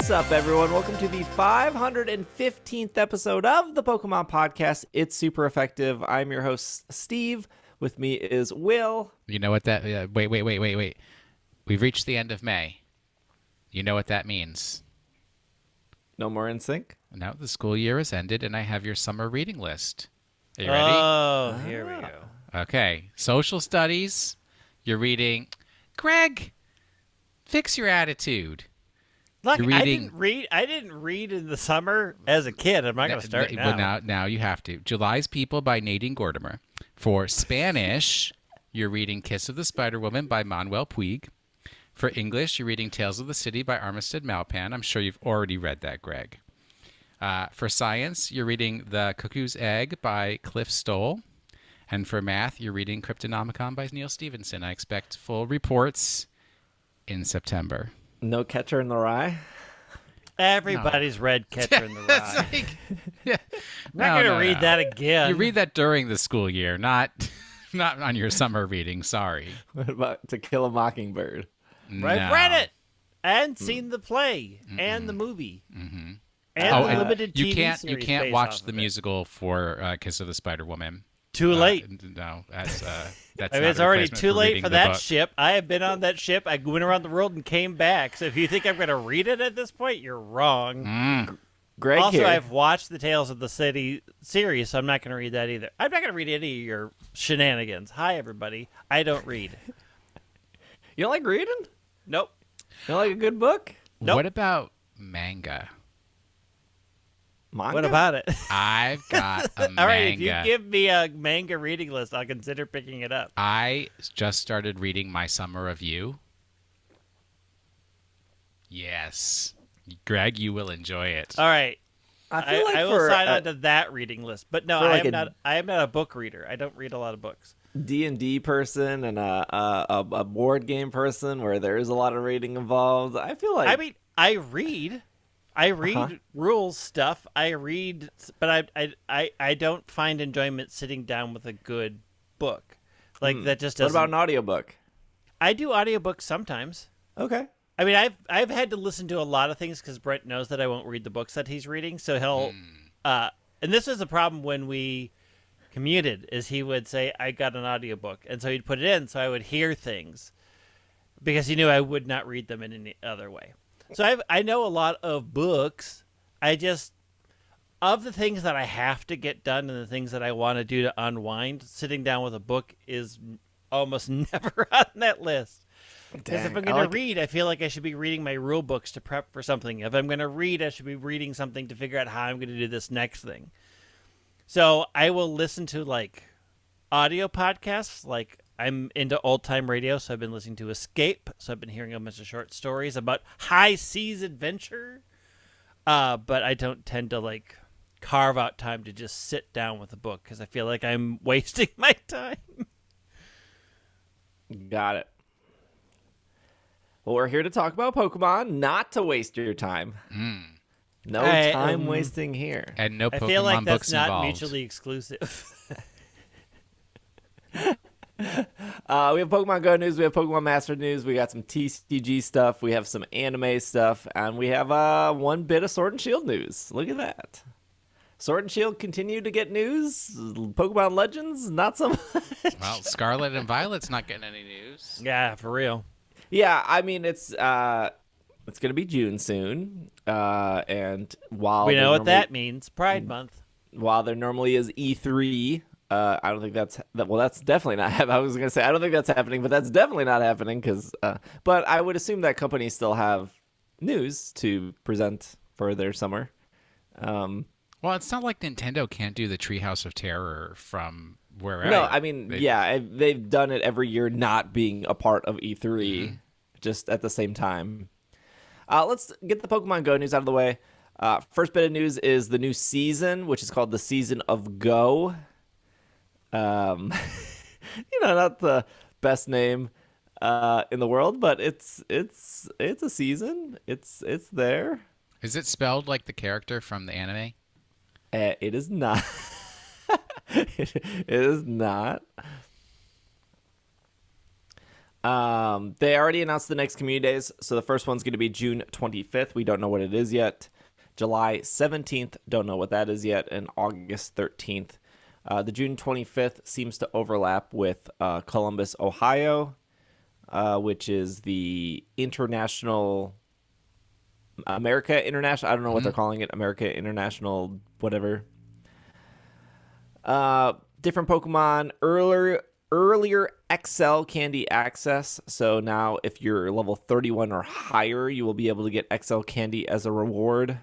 What's up, everyone? Welcome to the 515th episode of the Pokemon Podcast. It's super effective. I'm your host, Steve. With me is Will. You know what that... wait. We've reached the end of May. You know what that means. No more in sync? Now the school year has ended, and I have your summer reading list. Are you ready? Oh, here we go. Okay. Social studies. You're reading... Greg, fix your attitude. Look, You're reading... I didn't read in the summer as a kid. I'm not going to start now. Well, now you have to. July's People by Nadine Gordimer. For Spanish, you're reading Kiss of the Spider-Woman by Manuel Puig. For English, you're reading Tales of the City by Armistead Malpan. I'm sure you've already read that, Greg. For science, you're reading The Cuckoo's Egg by Cliff Stoll. And for math, you're reading Cryptonomicon by Neil Stevenson. I expect full reports in September. No Catcher in the Rye? Everybody's read Catcher in the Rye. Yeah. I'm not going to read that again. You read that during the school year, not on your summer reading. Sorry. What about To Kill a Mockingbird? I've read it and seen the play and the movie and the limited TV series. You can't watch the musical for Kiss of the Spider-Woman. Too late. No, that's I mean, it's already too late for that ship. I have been on that ship. I went around the world and came back. So if you think I'm going to read it at this point, you're wrong. Greg also, here. I've watched the Tales of the City series, so I'm not going to read that either. I'm not going to read any of your shenanigans. Hi, everybody. I don't read. You don't like reading? Nope. You don't like a good book? Nope. What about manga? Manga? What about it? I've got a manga. All right, if you give me a manga reading list, I'll consider picking it up. I just started reading My Summer of You. Yes. Greg, you will enjoy it. All right. I feel like I will sign on to that reading list. But no, I am not a book reader. I don't read a lot of books. D&D person and a board game person where there is a lot of reading involved. I feel like... I mean, I read rules stuff. I read, but I don't find enjoyment sitting down with a good book. Like that just doesn't... What about an audiobook? I do audiobooks sometimes. Okay. I mean, I've had to listen to a lot of things because Brent knows that I won't read the books that he's reading. So he'll... and this is the problem when we commuted, is he would say, I got an audiobook. And so he'd put it in so I would hear things because he knew I would not read them in any other way. So I know a lot of books. Of the things that I have to get done and the things that I want to do to unwind, sitting down with a book is almost never on that list. Because if I'm going to read, I feel like I should be reading my rule books to prep for something. If I'm going to read, I should be reading something to figure out how I'm going to do this next thing. So I will listen to like audio podcasts. Like I'm into old time radio, so I've been listening to Escape. So I've been hearing a bunch of short stories about high seas adventure. But I don't tend to like carve out time to just sit down with a book because I feel like I'm wasting my time. Got it. Well, we're here to talk about Pokemon, not to waste your time. No time wasting here. And no Pokemon I feel like that's books not involved. mutually exclusive. We have Pokemon Go news. We have Pokemon Master news. We got some TCG stuff. We have some anime stuff. And we have one bit of Sword and Shield news. Look at that. Sword and Shield continue to get news. Pokemon Legends, not so much. Well, Scarlet and Violet's not getting any news. Yeah, for real. Yeah, I mean, it's going to be June soon. And while we know what that means, Pride Month. While there normally is E3, I don't think that's definitely not happening. I was going to say, I don't think that's happening, but that's definitely not happening but I would assume that companies still have news to present for their summer. Well, it's not like Nintendo can't do the Treehouse of Terror from wherever. No, I mean, they've done it every year not being a part of E3, just at the same time. Let's get the Pokemon Go news out of the way. First bit of news is the new season, which is called the Season of Go. Not the best name in the world, but it's a season. It's there. Is it spelled like the character from the anime? It is not. It is not. They already announced the next community days. So the first one's going to be June 25th. We don't know what it is yet. July 17th, don't know what that is yet. And August 13th. The June 25th seems to overlap with Columbus, Ohio, which is the International... America International. I don't know what they're calling it. America International, whatever. Different Pokemon. Earlier XL Candy access. So now if you're level 31 or higher, you will be able to get XL Candy as a reward.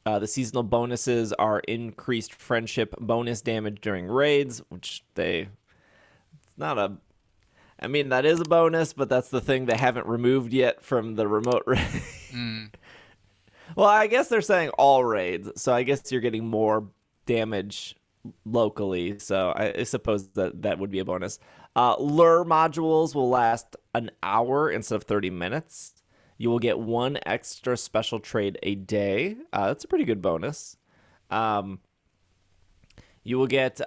The seasonal bonuses are increased friendship bonus damage during raids, which it's not a... I mean, that is a bonus, but that's the thing they haven't removed yet from the remote raid. Well, I guess they're saying all raids, so I guess you're getting more damage locally, so I suppose that would be a bonus. Lure modules will last an hour instead of 30 minutes. You will get one extra special trade a day. That's a pretty good bonus. You will get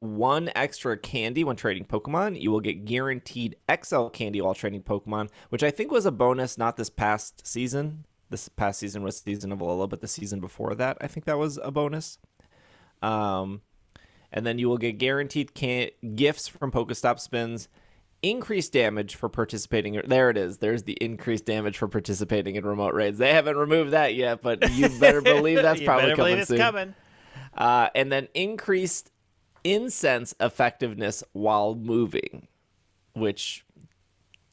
one extra candy when trading Pokemon. You will get guaranteed XL candy while trading Pokemon, which I think was a bonus not this past season. This past season was Season of Alola, but the season before that, I think that was a bonus. And then you will get guaranteed gifts from Pokestop spins, increased damage for participating. There it is. There's the increased damage for participating in remote raids. They haven't removed that yet, but you better believe that's probably coming soon. Coming. And then increased incense effectiveness while moving, which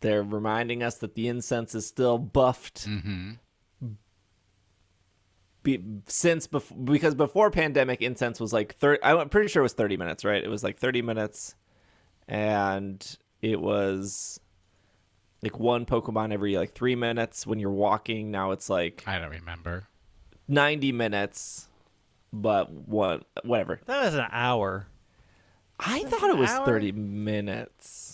they're reminding us that the incense is still buffed. Because before pandemic, incense was like 30. I'm pretty sure it was 30 minutes, right? It was like 30 minutes, and it was like one Pokemon every like 3 minutes when you're walking. Now it's like I don't remember. 90 minutes, but whatever. That was an hour. I thought it was 30 minutes.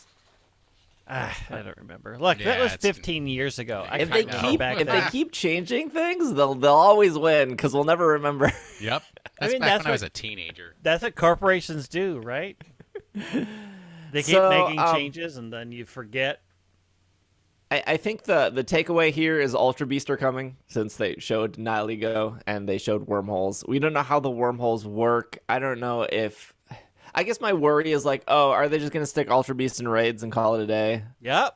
I don't remember. Look, Yeah, that was it's- 15 years ago. If they back then. keep changing things, they'll always win because we'll never remember. Yep. That's mean, back that's when I was what- a teenager. That's what corporations do, right? They keep So, making changes, and then you forget. I think the takeaway here is Ultra Beast are coming, since they showed Nihilego and they showed wormholes. We don't know how the wormholes work. I don't know if... I guess my worry is like, oh, are they just going to stick Ultra Beast in raids and call it a day? Yep.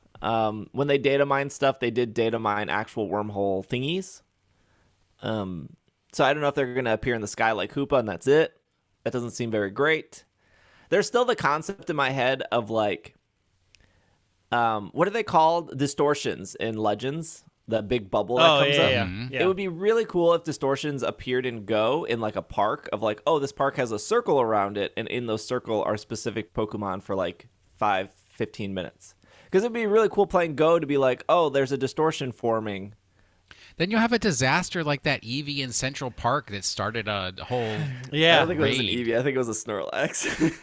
When they data mine stuff, they did data mine actual wormhole thingies. So I don't know if they're going to appear in the sky like Hoopa and that's it. That doesn't seem very great. There's still the concept in my head of like, what are they called? Distortions in Legends. The big bubble that comes up. Yeah. It would be really cool if distortions appeared in Go in like a park of like, oh, this park has a circle around it, and in those circle are specific Pokemon for like 5-15 minutes. Because it'd be really cool playing Go to be like, oh, there's a distortion forming. Then you'll have a disaster like that Eevee in Central Park that started a whole. I Yeah. don't think it was an raid. Eevee. I think it was a Snorlax.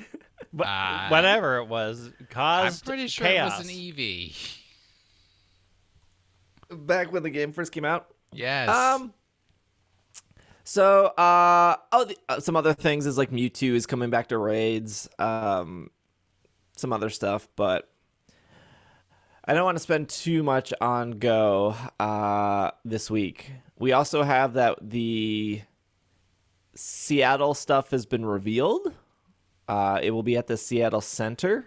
Whatever it was, I'm caused pretty sure chaos. it was an Eevee. Back when the game first came out. Yes. So, some other things is like Mewtwo is coming back to raids. Some other stuff, but I don't want to spend too much on Go this week. We also have that the Seattle stuff has been revealed. It will be at the Seattle Center.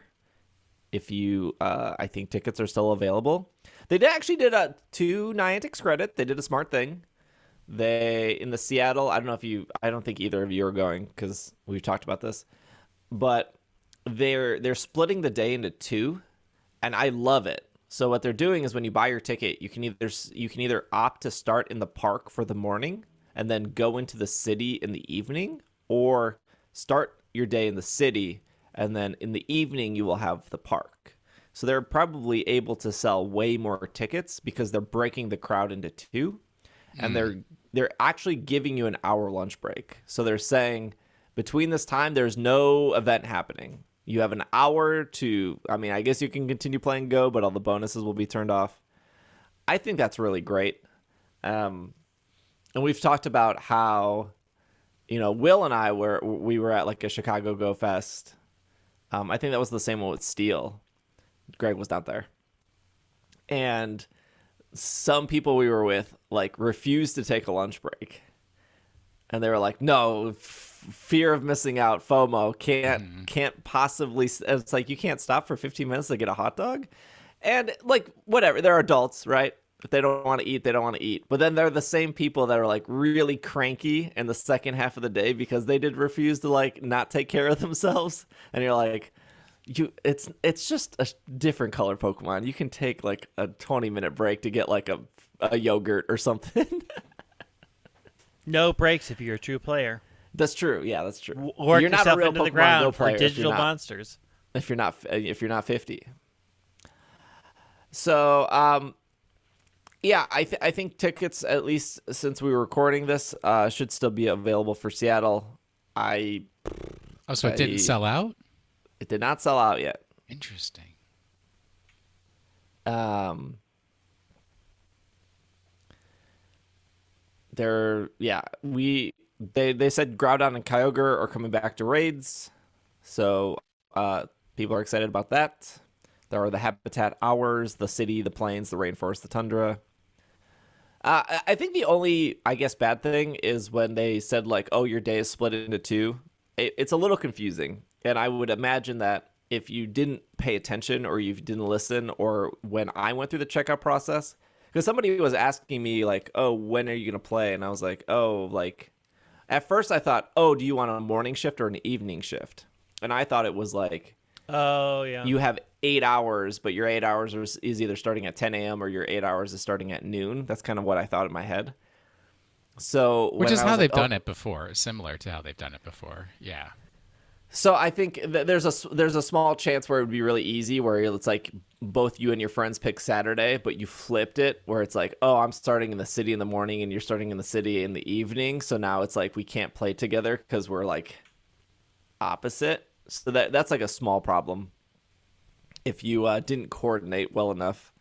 If you, I think tickets are still available. They actually did to Niantic's credit. They did a smart thing. They in the Seattle. I don't think either of you are going because we've talked about this. But they're splitting the day into two, and I love it. So what they're doing is when you buy your ticket, you can either opt to start in the park for the morning and then go into the city in the evening, or start your day in the city and then in the evening you will have the park. So they're probably able to sell way more tickets because they're breaking the crowd into two, and they're actually giving you an hour lunch break. So they're saying between this time there's no event happening. You have an hour to, I guess you can continue playing Go, but all the bonuses will be turned off. I think that's really great. And we've talked about how, Will and I we were at like a Chicago Go Fest. I think that was the same one with Steel. Greg was not there. And some people we were with like refused to take a lunch break. And they were like, no, fear of missing out, FOMO, can't possibly. It's like, you can't stop for 15 minutes to get a hot dog. And like, whatever, they're adults, right? If they don't want to eat, they don't want to eat. But then they're the same people that are like really cranky in the second half of the day because they did refuse to like not take care of themselves. And you're like, it's just a different color Pokemon. You can take like a 20-minute break to get like a yogurt or something. No breaks if you're a true player. That's true. Yeah, that's true. Work you're not yourself a real into Pokemon the ground Go for player digital monsters. If you're not 50. So, yeah, I think tickets, at least since we were recording this, should still be available for Seattle. So it didn't sell out? It did not sell out yet. Interesting. They said Groudon and Kyogre are coming back to raids, so people are excited about that. There are the habitat hours, the city, the plains, the rainforest, the tundra. I think the only, I guess, bad thing is when they said like, oh, your day is split into two. It's a little confusing, and I would imagine that if you didn't pay attention or you didn't listen, or when I went through the checkout process, because somebody was asking me like, oh, when are you going to play? And I was like, oh, like, at first I thought, oh, do you want a morning shift or an evening shift? And I thought it was like, oh, yeah, you have 8 hours, but your 8 hours is either starting at 10 a.m. or your 8 hours is starting at noon. That's kind of what I thought in my head. So, which is how they've done it before, similar to how they've done it before. Yeah. So I think there's a small chance where it would be really easy, where it's like both you and your friends pick Saturday, but you flipped it, where it's like, oh, I'm starting in the city in the morning and you're starting in the city in the evening. So now it's like we can't play together because we're like opposite. So that's like a small problem if you didn't coordinate well enough.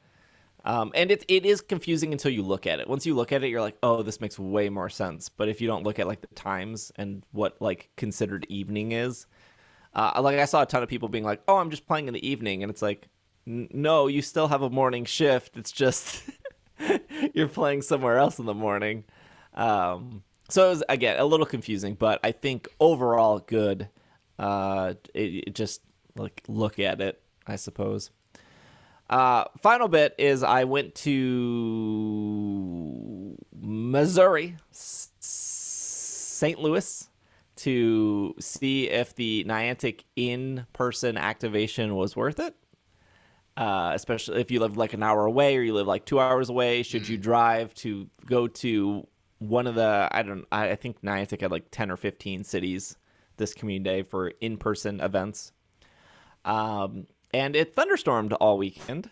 And it is confusing until you look at it. Once you look at it, you're like, oh, this makes way more sense. But if you don't look at like the times and what like considered evening is, like I saw a ton of people being like, oh, I'm just playing in the evening. And it's like, no, you still have a morning shift. It's just you're playing somewhere else in the morning. So it was, again, a little confusing, but I think overall good. It just like look at it, I suppose. Final bit is I went to Missouri, St. Louis, to see if the Niantic in-person activation was worth it. Especially if you live like an hour away or you live like 2 hours away. Should you drive to go to one of the, I think Niantic had like 10 or 15 cities this community day for in-person events. And it thunderstormed all weekend.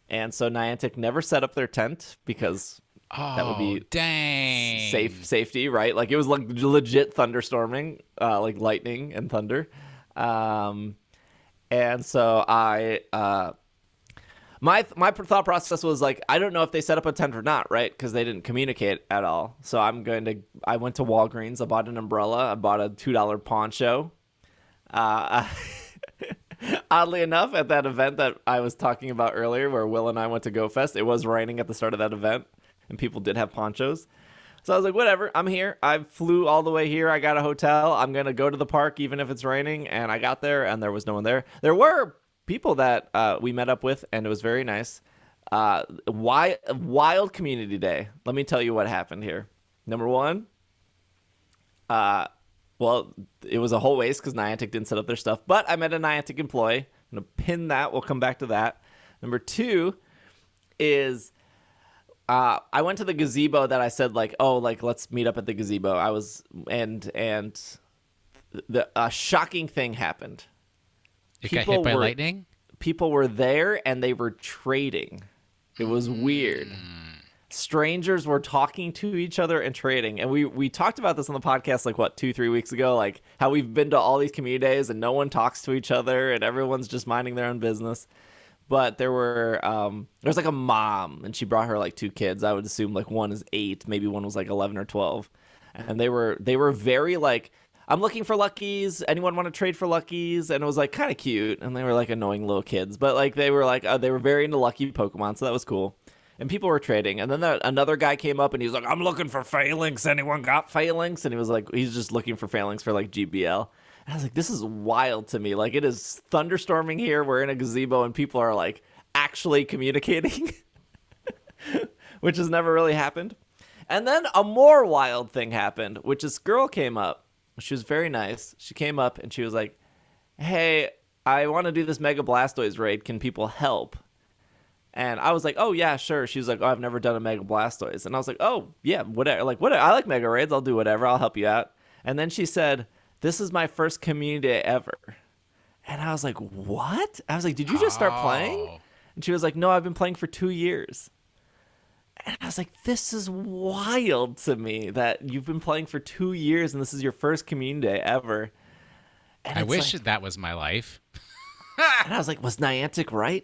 And so Niantic never set up their tent because that would be dang safety, right? Like it was like legit thunderstorming, like lightning and thunder. And so my thought process was like, I don't know if they set up a tent or not, right? Because they didn't communicate at all. So I went to Walgreens. I bought an umbrella. I bought a $2 poncho. Oddly enough, at that event that I was talking about earlier, where Will and I went to Go Fest, it was raining at the start of that event, and people did have ponchos. So I was like, whatever, I'm here. I flew all the way here. I got a hotel. I'm going to go to the park even if it's raining. And I got there, and there was no one there. There were people that we met up with, and it was very nice. Wild community day. Let me tell you what happened here. Number one, well, it was a whole waste because Niantic didn't set up their stuff. But I met a Niantic employee. I'm going to pin that. We'll come back to that. Number two is I went to the gazebo that I said, like, oh, like, let's meet up at the gazebo. And a shocking thing happened. It got hit by lightning? People were there, and they were trading. It was weird. Strangers were talking to each other and trading. And we talked about this on the podcast, like, 2-3 weeks ago, like how we've been to all these community days and no one talks to each other and everyone's just minding their own business. But there was like a mom, and she brought her like 2 kids. I would assume like one is 8, maybe one was like 11 or 12. And they were very like, I'm looking for Luckies. Anyone want to trade for Luckies? And it was like kind of cute. And they were like annoying little kids, but like they were like they were very into Lucky Pokemon, so that was cool. And people were trading. And then another guy came up and he was like, I'm looking for Phalanx. Anyone got Phalanx? And he was like, he's just looking for Phalanx for like GBL. And I was like, this is wild to me. Like, it is thunderstorming here. We're in a gazebo and people are like actually communicating, which has never really happened. And then a more wild thing happened, which this girl came up. She was very nice. She came up and she was like, hey, I want to do this Mega Blastoise raid. Can people help? And I was like, oh, yeah, sure. She was like, oh, I've never done a Mega Blastoise. And I was like, oh, yeah, whatever. Like, whatever. I like Mega Raids. I'll do whatever. I'll help you out. And then she said, this is my first community day ever. And I was like, what? I was like, did you just start playing? And she was like, no, I've been playing for 2 years. And I was like, this is wild to me that you've been playing for 2 years and this is your first community day ever. And I wish that was my life. And I was like, was Niantic right?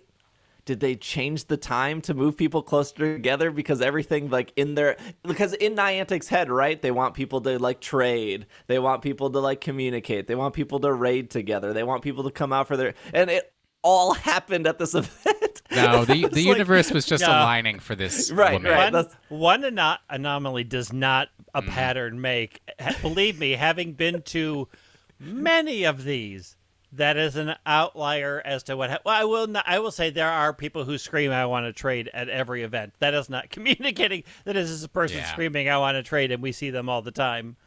Did they change the time to move people closer together? Because everything like because in Niantic's head, right? They want people to like trade. They want people to like communicate. They want people to raid together. They want people to come out and it all happened at this event. No, the universe was just aligning for this woman. Right. One anomaly does not a pattern make. Believe me, having been to many of these, that is an outlier as to what. I will say there are people who scream, "I want to trade" at every event. That is not communicating. That is just a person screaming, "I want to trade," and we see them all the time.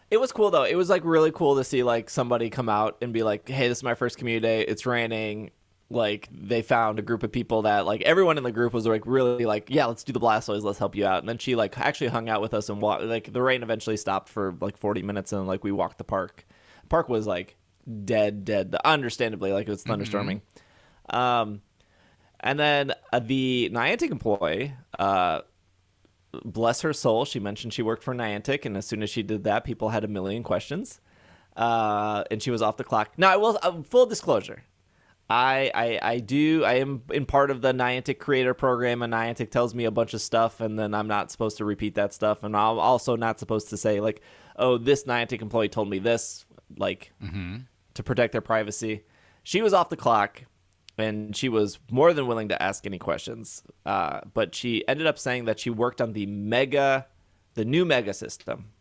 It was cool though. It was like really cool to see like somebody come out and be like, "Hey, this is my first community day. It's raining." Like they found a group of people that like everyone in the group was like really like, "Yeah, let's do the Blastoise. Let's help you out." And then she like actually hung out with us and walked. Like the rain eventually stopped for like 40 minutes and like we walked the park. Park was like dead, understandably, like it was thunderstorming. And then the Niantic employee, bless her soul, she mentioned she worked for Niantic, and as soon as she did that, people had a million questions, and she was off the clock. Now, I will full disclosure, I am in part of the Niantic creator program, and Niantic tells me a bunch of stuff, and then I'm not supposed to repeat that stuff, and I'm also not supposed to say like, oh, this Niantic employee told me this, like to protect their privacy. She was off the clock and she was more than willing to ask any questions. But she ended up saying that she worked on the new Mega system.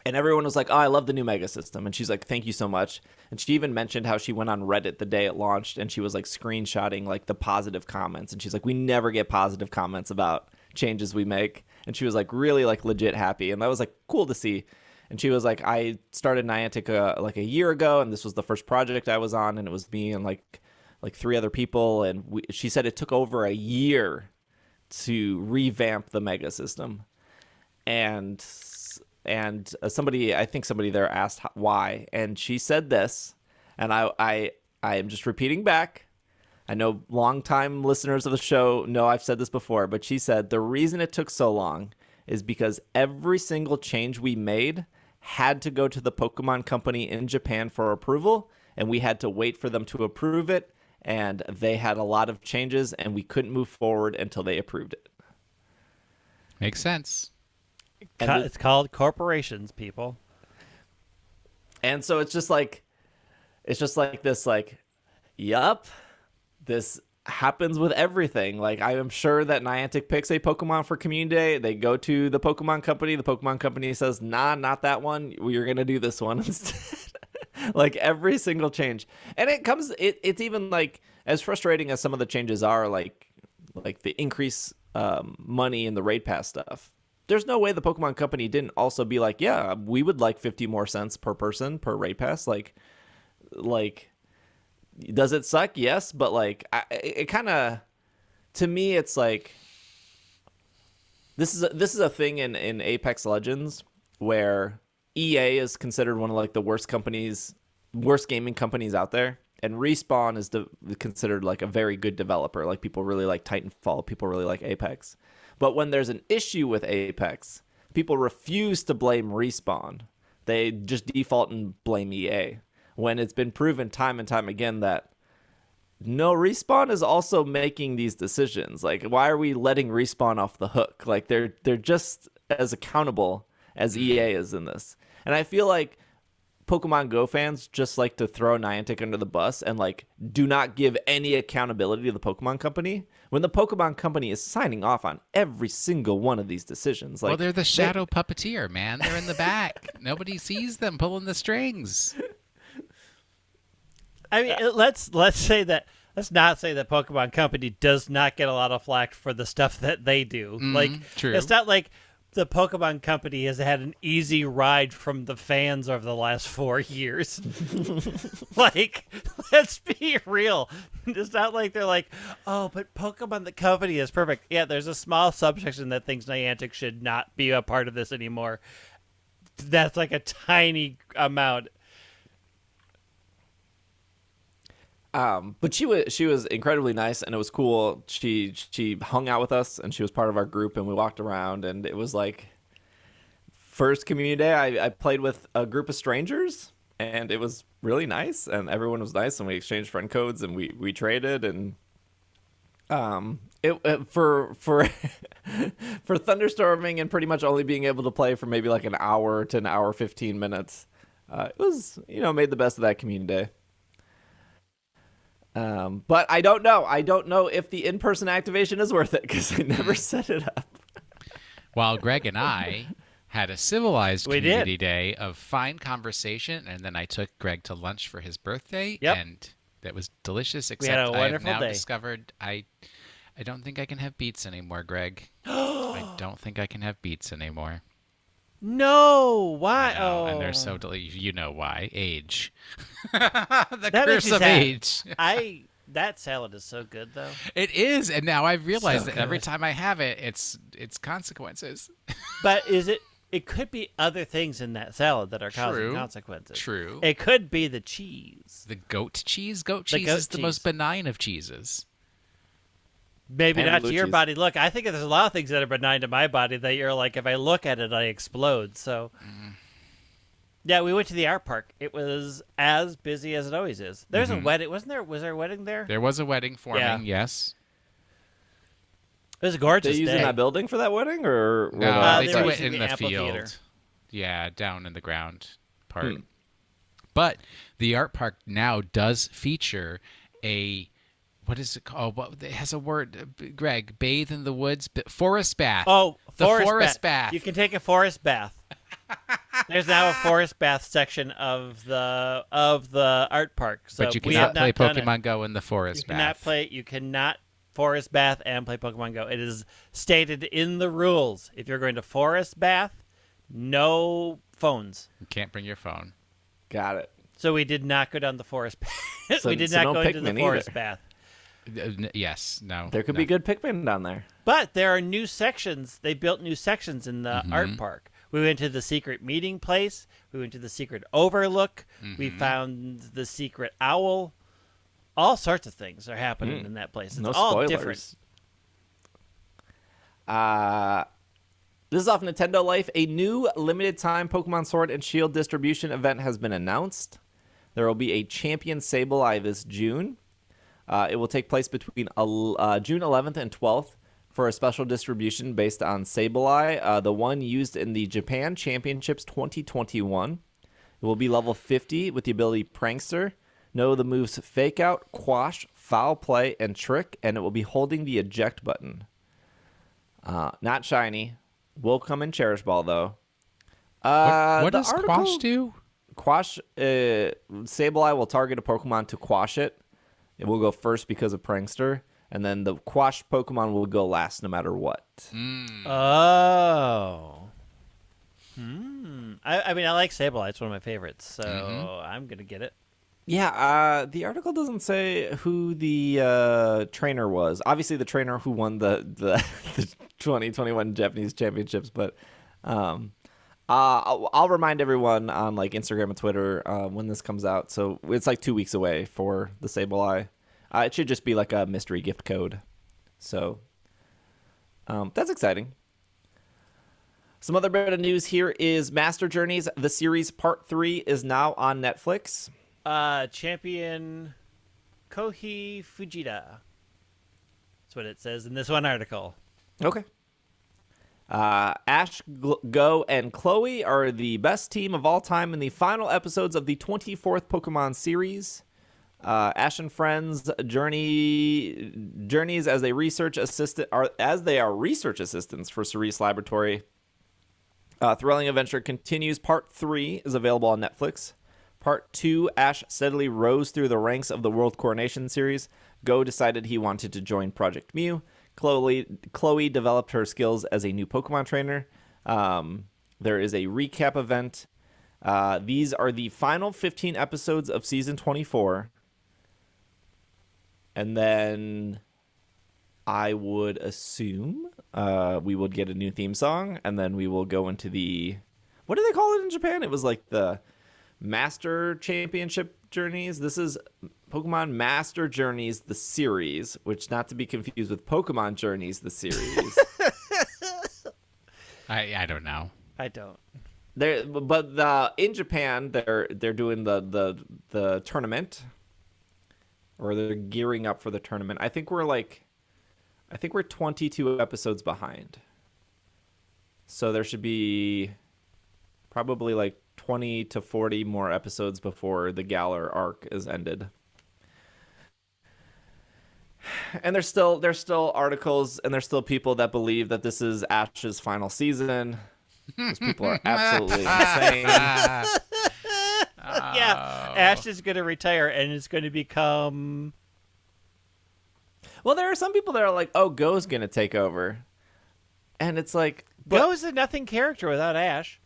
And everyone was like, oh, I love the new Mega system. And she's like, thank you so much. And she even mentioned how she went on Reddit the day it launched and she was like screenshotting like the positive comments. And she's like, we never get positive comments about changes we make. And she was like really like legit happy. And that was like cool to see. And she was like, I started Niantic like a year ago, and this was the first project I was on, and it was me and like 3 other people. And she said it took over a year to revamp the Mega system. And somebody there asked why, and she said this, and I am just repeating back. I know longtime listeners of the show know I've said this before, but she said the reason it took so long is because every single change we made had to go to the Pokemon Company in Japan for approval, and we had to wait for them to approve it, and they had a lot of changes, and we couldn't move forward until they approved it. Makes sense. It's called corporations, people. And so it's just like this, like, yup, this happens with everything. Like, I am sure that Niantic picks a Pokemon for Community Day. They go to the Pokemon Company. The Pokemon Company says, nah, not that one. You're going to do this one instead. Like, every single change. And it's even, like, as frustrating as some of the changes are, like the increase money in the Raid Pass stuff. There's no way the Pokemon Company didn't also be like, yeah, we would like 50 more cents per person per Raid Pass. Like, does it suck? Yes, but like it kind of, to me, it's like this is a thing in Apex Legends where EA is considered one of like the worst gaming companies out there, and Respawn is considered like a very good developer. Like people really like Titanfall, people really like Apex, but when there's an issue with Apex, people refuse to blame Respawn. They just default and blame EA. When it's been proven time and time again that no, Respawn is also making these decisions. Like, why are we letting Respawn off the hook? Like, they're just as accountable as EA is in this. And I feel like Pokemon Go fans just like to throw Niantic under the bus and like do not give any accountability to the Pokemon Company when the Pokemon Company is signing off on every single one of these decisions. Like, well, they're the shadow puppeteer, man. They're in the back. Nobody sees them pulling the strings. I mean, let's not say that Pokemon Company does not get a lot of flack for the stuff that they do. True. It's not like the Pokemon Company has had an easy ride from the fans over the last 4 years. Like, let's be real. It's not like they're like, oh, but Pokemon the Company is perfect. Yeah, there's a small subsection that thinks Niantic should not be a part of this anymore. That's like a tiny amount. But she was incredibly nice, and it was cool. She hung out with us, and she was part of our group, and we walked around, and it was like first community day. I played with a group of strangers, and it was really nice, and everyone was nice, and we exchanged friend codes, and we traded, and for for thunderstorming and pretty much only being able to play for maybe like an hour to an hour 15 minutes, it was made the best of that community day. But I don't know. I don't know if the in-person activation is worth it because I never set it up. While Greg and I had a civilized community day of fine conversation, and then I took Greg to lunch for his birthday, and that was delicious. Except we had a I have wonderful now day. discovered I don't think I can have beets anymore, Greg. I don't think I can have beets anymore. No, why? No, and they're so delicious. You know why? Age. The That curse makes me of sad. age. That salad is so good, though. It is, and now I've realized So that every good. time I have it, it's consequences. But it could be other things in that salad that are causing True. consequences. True. It could be the cheese. The goat cheese? Goat The cheese goat is the cheese. most benign of cheeses. Maybe And not blue to your cheese. body. Look, I think there's a lot of things that are benign to my body that you're like, if I look at it, I explode. So, yeah, we went to the art park. It was as busy as it always is. There's a wedding, wasn't there? Was there a wedding there? There was a wedding forming, Yeah. yes. It was a gorgeous They using day. that building for that wedding, or No, they they were do it using in the the amphitheater. field. Yeah, down in the ground part. But the art park now does feature a, what is it called? What, it has a word, Greg, bathe in the woods, forest bath. Oh, the forest, forest bath. You can take a forest bath. There's now a forest bath section of the art park. So But you we have cannot play not done it. Pokemon Go in the forest bath. You cannot forest bath and play Pokemon Go. It is stated in the rules. If you're going to forest bath, no phones. You can't bring your phone. Got it. So we did not go down the forest bath. So- we did so not no go into the Pikmin forest either. bath. Yes, no. There could no. be good Pikmin down there. But there are new sections. They built new sections in the art park. We went to the secret meeting place. We went to the secret overlook. We found the secret owl. All sorts of things are happening in that place. It's No all spoilers. different. This is off Nintendo Life. A new limited time Pokemon Sword and Shield distribution event has been announced. There will be a Champion Sableye this June. It will take place between June 11th and 12th for a special distribution based on Sableye, the one used in the Japan Championships 2021. It will be level 50 with the ability Prankster. Know the moves Fake Out, Quash, Foul Play, and Trick, and it will be holding the eject button. Not shiny. Will come in Cherish Ball, though. What the does article- Quash do? Quash, Sableye will target a Pokemon to quash it. It will go first because of Prankster, and then the Quash Pokemon will go last no matter what. Oh. I mean, I like Sableye. It's one of my favorites, so I'm going to get it. Yeah, the article doesn't say who the trainer was. Obviously, the trainer who won the 2021 Japanese Championships, but I'll remind everyone on like Instagram and Twitter when this comes out. So it's like 2 weeks away for the Sableye. It should just be like a mystery gift code. So that's exciting. Some other bit of news here is Master Journeys. The series Part 3 is now on Netflix. Champion Kohi Fujita. That's what it says in this one article. Okay. Ash, Go, and Chloe are the best team of all time in the final episodes of the 24th Pokemon series. Ash and friends journeys as they are research assistants for Cerise Laboratory. Thrilling adventure continues. Part 3 is available on Netflix. Part 2, Ash steadily rose through the ranks of the World Coronation series. Go decided he wanted to join Project Mew. Chloe developed her skills as a new Pokemon trainer. There is a recap event. These are the final 15 episodes of season 24. And then I would assume we would get a new theme song, and then we will go into the... What do they call it in Japan? It was like the Master Championship Journeys. This is Pokemon Master Journeys, the series, which not to be confused with Pokemon Journeys, the series. I don't know. I don't. In Japan, they're doing the tournament, or they're gearing up for the tournament. I think we're 22 episodes behind. So there should be probably like 20 to 40 more episodes before the Galar arc is ended. And there's still articles, and there's still people that believe that this is Ash's final season. Those people are absolutely insane. Yeah, Ash is going to retire and it's going to become... Well, there are some people that are like, oh, Go's going to take over. And it's like... Go is a nothing character without Ash.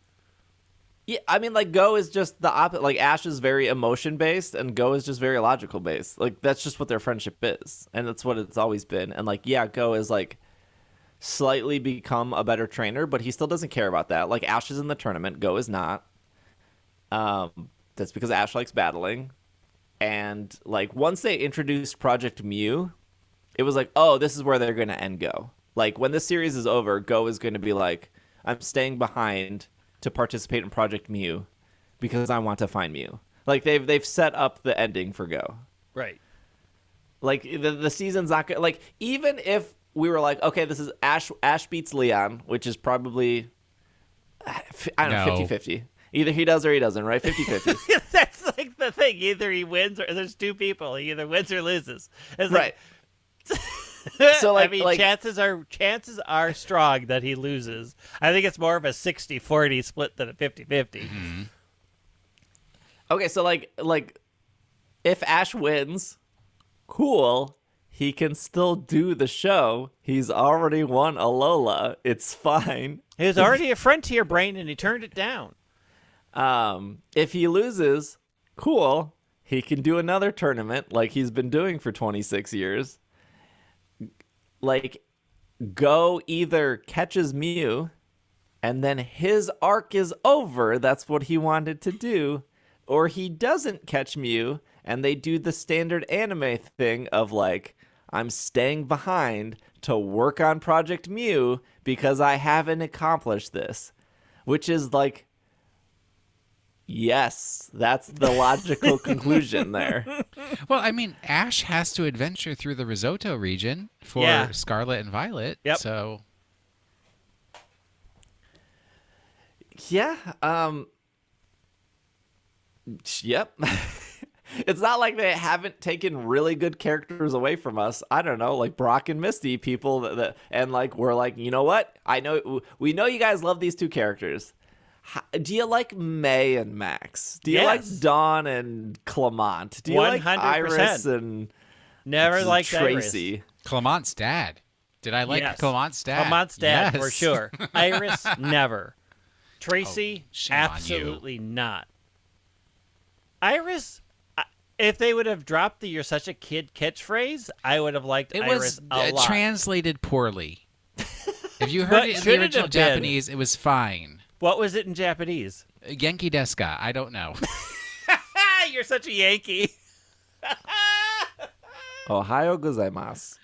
Yeah, I mean, like, Go is just the opposite. Like, Ash is very emotion-based, and Go is just very logical-based. Like, that's just what their friendship is. And that's what it's always been. And, like, yeah, Go is, like, slightly become a better trainer, but he still doesn't care about that. Like, Ash is in the tournament. Go is not. That's because Ash likes battling. And, like, once they introduced Project Mew, it was like, oh, this is where they're going to end Go. Like, when this series is over, Go is going to be like, I'm staying behind to participate in Project Mew because I want to find Mew. Like, they've set up the ending for Go. Right. Like, the season's not good. Like, even if we were like, okay, this is Ash beats Leon, which is probably, I don't know, 50-50. Either he does or he doesn't, right? 50-50. That's like the thing. Either he wins or there's two people. He either wins or loses. It's right. So, like, I mean, chances are strong that he loses. I think it's more of a 60-40 split than a 50-50. Mm-hmm. Okay, so like if Ash wins, cool. He can still do the show. He's already won Alola. It's fine. He was already a Frontier Brain, and he turned it down. If he loses, cool. He can do another tournament like he's been doing for 26 years. Like, Go either catches Mew, and then his arc is over. That's what he wanted to do. Or he doesn't catch Mew, and they do the standard anime thing of, like, I'm staying behind to work on Project Mew because I haven't accomplished this. Which is, like, yes, that's the logical conclusion there. Well, I mean, Ash has to adventure through the Risotto region for Scarlet and Violet. Yep. So, yeah. Yep. It's not like they haven't taken really good characters away from us. I don't know, like Brock and Misty, people that and like we're like, you know what? We know you guys love these two characters. Do you like May and Max? Do you like Dawn and Clement? Do you 100%. like Iris and Never liked Tracy? Iris. Clement's dad. Did I like Clement's dad? Clement's dad, Yes. for sure. Iris, never. Tracy, shame on you. absolutely not. Iris, if they would have dropped the "You're such a kid" catchphrase, I would have liked It Iris was a lot. translated poorly. If you But heard it in should the it original have been? Japanese, it was fine. What was it in Japanese? Genki desu ka? I don't know. You're such a Yankee. Ohayo gozaimasu.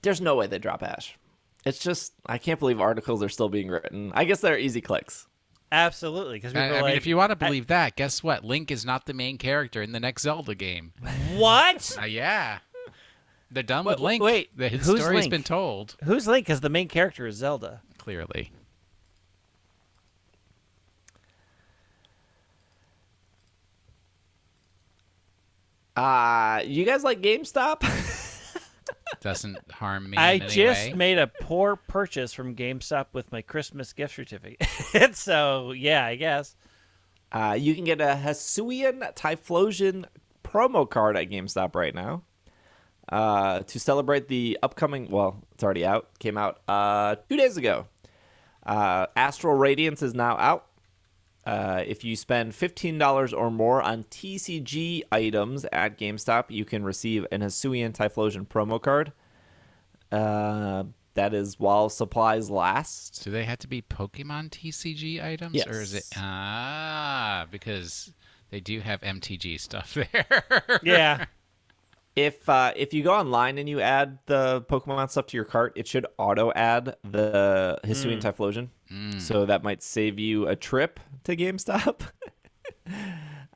There's no way they drop Ash. It's just, I can't believe articles are still being written. I guess they're easy clicks. Absolutely, because people I are mean, like, if you want to believe that, guess what? Link is not the main character in the next Zelda game. what? Yeah. They're done with Link. Wait, the who's story's Link? been told. Who's Link? Because the main character is Zelda. Clearly. You guys like GameStop? Doesn't harm me I in any just way. made a poor purchase from GameStop with my Christmas gift certificate. So, yeah, I guess. You can get a Hisuian Typhlosion promo card at GameStop right now. To celebrate the upcoming, well, it's already out. Came out 2 days ago. Astral Radiance is now out. If you spend $15 or more on TCG items at GameStop, you can receive an Hisuian Typhlosion promo card. That is while supplies last. Do they have to be Pokemon TCG items? Yes. Or is it... because they do have MTG stuff there. Yeah. If you go online and you add the Pokemon stuff to your cart, it should auto add the Hisuian Typhlosion. So that might save you a trip to GameStop.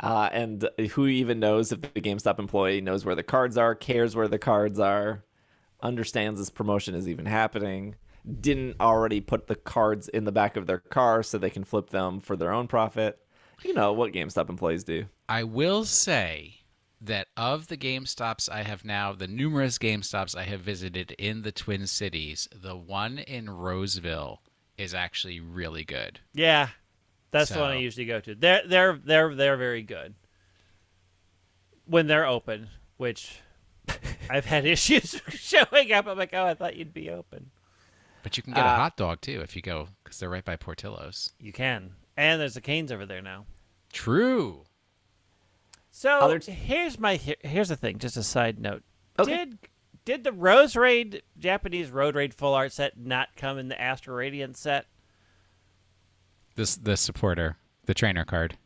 And who even knows if the GameStop employee knows where the cards are, cares where the cards are, understands this promotion is even happening, didn't already put the cards in the back of their car so they can flip them for their own profit. You know what GameStop employees do. I will say that of the GameStops I have now, the numerous GameStops I have visited in the Twin Cities, the one in Roseville is actually really good. Yeah. That's the one I So- usually go to. They're very good. When they're open, which I've had issues showing up. I'm like, oh, I thought you'd be open. But you can get a hot dog, too, if you go, because they're right by Portillo's. You can. And there's the Canes over there now. True. So here's the thing, just a side note. Okay. Did the Rose Raid Japanese Road Raid full art set not come in the Astral Radiance set? The supporter, the trainer card.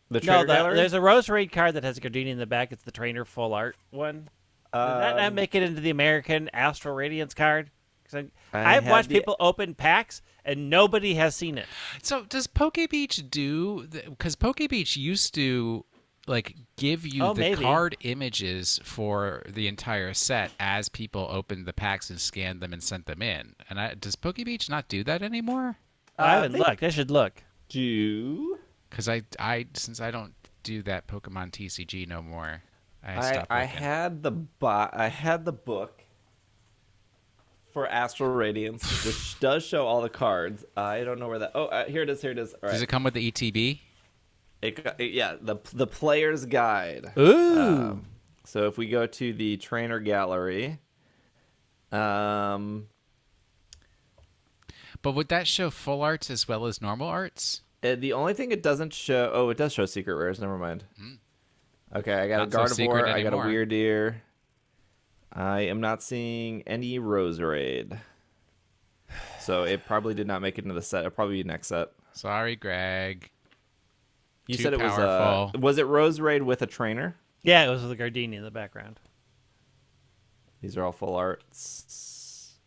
The No, Trader Gallery? there's a Rose Raid card that has a Gardenia in the back. It's the trainer full art one. Did that not make it into the American Astral Radiance card? 'Cause I've had watched the- people open packs and nobody has seen it. So does Poke Beach do... Because Poke Beach used to like give you the maybe. card images for the entire set as people opened the packs and scanned them and sent them in. And does Poke Beach not do that anymore? I haven't looked. I should look. Do Because I since I don't do that Pokemon TCG no more, I stopped I looking. had the book for Astral Radiance, which does show all the cards. I don't know where that. Oh, here it is. All right. Does it come with the ETB? Yeah, the player's guide. Ooh. So if we go to the trainer gallery, But would that show full arts as well as normal arts? the only thing it doesn't show. Oh, it does show secret rares. Never mind. Okay, I got Not a so secret Gardevoir. I got a anymore. Weird Ear. I am not seeing any Rose Raid. So it probably did not make it into the set. It'll probably be next set. Sorry, Greg. You Too said it powerful. was it Rose Raid with a trainer? Yeah, it was with the Gardenia in the background. These are all full arts.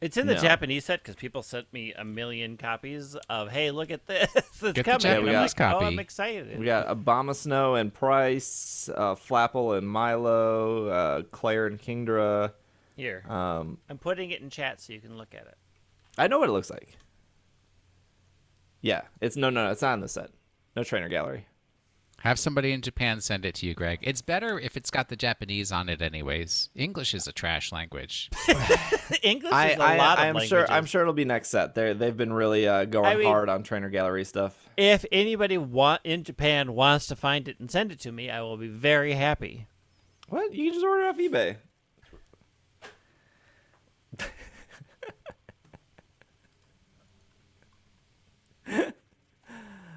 It's in the No. Japanese set because people sent me a million copies of, hey, look at this. It's the coming. Japanese And I'm like, copy. oh, I'm excited. We got Abomasnow and Price, Flapple and Milo, Claire and Kingdra. Here. Um, I'm putting it in chat so you can look at it. I know what it looks like. Yeah, it's no, it's not in the set. No trainer gallery. Have somebody in Japan send it to you, Greg. It's better if it's got the Japanese on it anyways. English is a trash language. English is a lot of I'm languages. I'm sure it'll be next set. They've been really going I mean- hard on trainer gallery stuff. If anybody in Japan wants to find it and send it to me, I will be very happy. What? You can just order it off eBay.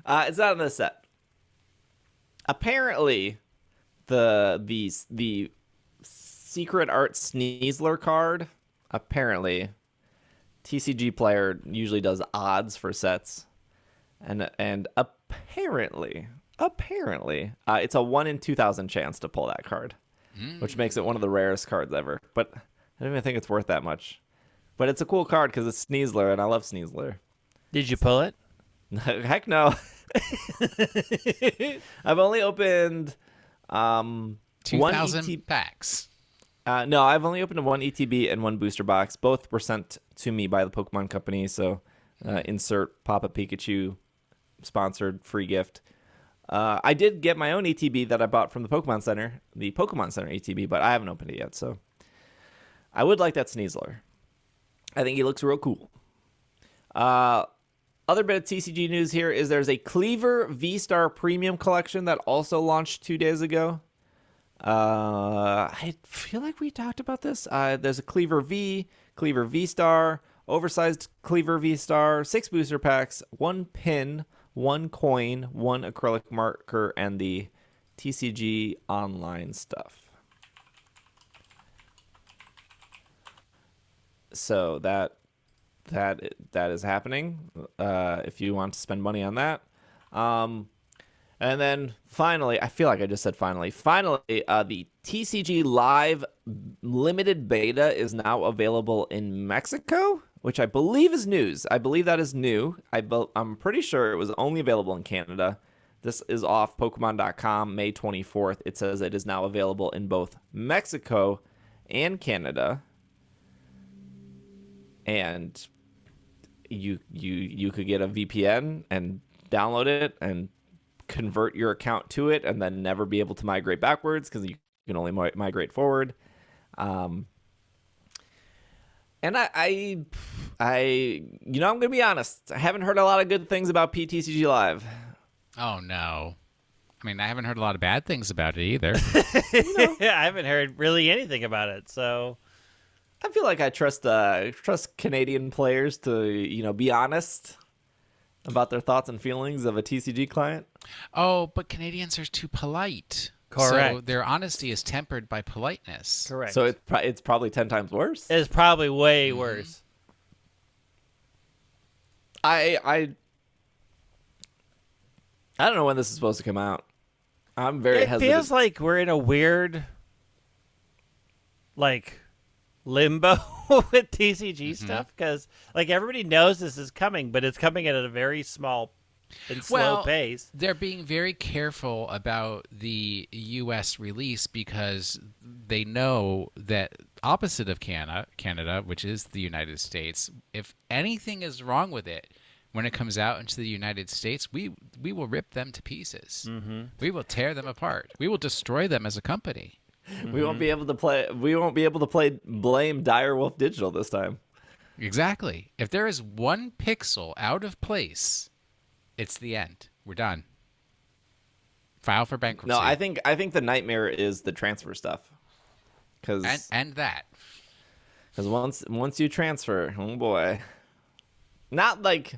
It's not in this set. Apparently, the Secret Art Sneasler card. Apparently, TCG player usually does odds for sets, and apparently, it's a 1 in 2,000 chance to pull that card, which makes it one of the rarest cards ever. But I don't even think it's worth that much. But it's a cool card because it's Sneasler, and I love Sneasler. Did you pull it? Heck no. I've only opened 2,000 1 packs. No, I've only opened one ETB and one booster box. Both were sent to me by the Pokemon Company, so insert Papa Pikachu sponsored free gift. I did get my own ETB that I bought from the Pokemon Center ETB, but I haven't opened it yet, so I would like that Sneasler. I think he looks real cool. Other bit of TCG news here is there's a Cleaver V-Star Premium Collection that also launched 2 days ago. I feel like we talked about this. There's a Cleaver V-Star, oversized Cleaver V-Star, 6 booster packs, 1 pin, 1 coin, 1 acrylic marker, and the TCG online stuff. So that is happening. If you want to spend money on that. And then finally, I feel like I just said finally. Finally, the TCG Live limited beta is now available in Mexico, which I believe is news. I believe that is new. I'm pretty sure it was only available in Canada. This is off Pokemon.com, May 24th. It says it is now available in both Mexico and Canada. And you could get a VPN and download it and convert your account to it and then never be able to migrate backwards because you can only migrate forward. And I'm going to be honest. I haven't heard a lot of good things about PTCG Live. Oh, no. I mean, I haven't heard a lot of bad things about it either. Yeah, I haven't heard really anything about it, so... I feel like I trust Canadian players to, be honest about their thoughts and feelings of a TCG client. Oh, but Canadians are too polite. Correct. So their honesty is tempered by politeness. Correct. So it's probably 10 times worse. It's probably way worse. I don't know when this is supposed to come out. I'm very hesitant. It feels like we're in a weird, limbo with TCG stuff because, everybody knows this is coming, but it's coming at a very small and slow pace. They're being very careful about the U.S. release because they know that opposite of Canada, which is the United States, if anything is wrong with it, when it comes out into the United States, we will rip them to pieces. Mm-hmm. We will tear them apart. We will destroy them as a company. We won't be able to play. We won't be able to play Blame Direwolf Digital this time. Exactly. If there is one pixel out of place, it's the end. We're done. File for bankruptcy. No, I think the nightmare is the transfer stuff. And that. Because once you transfer, oh boy, not like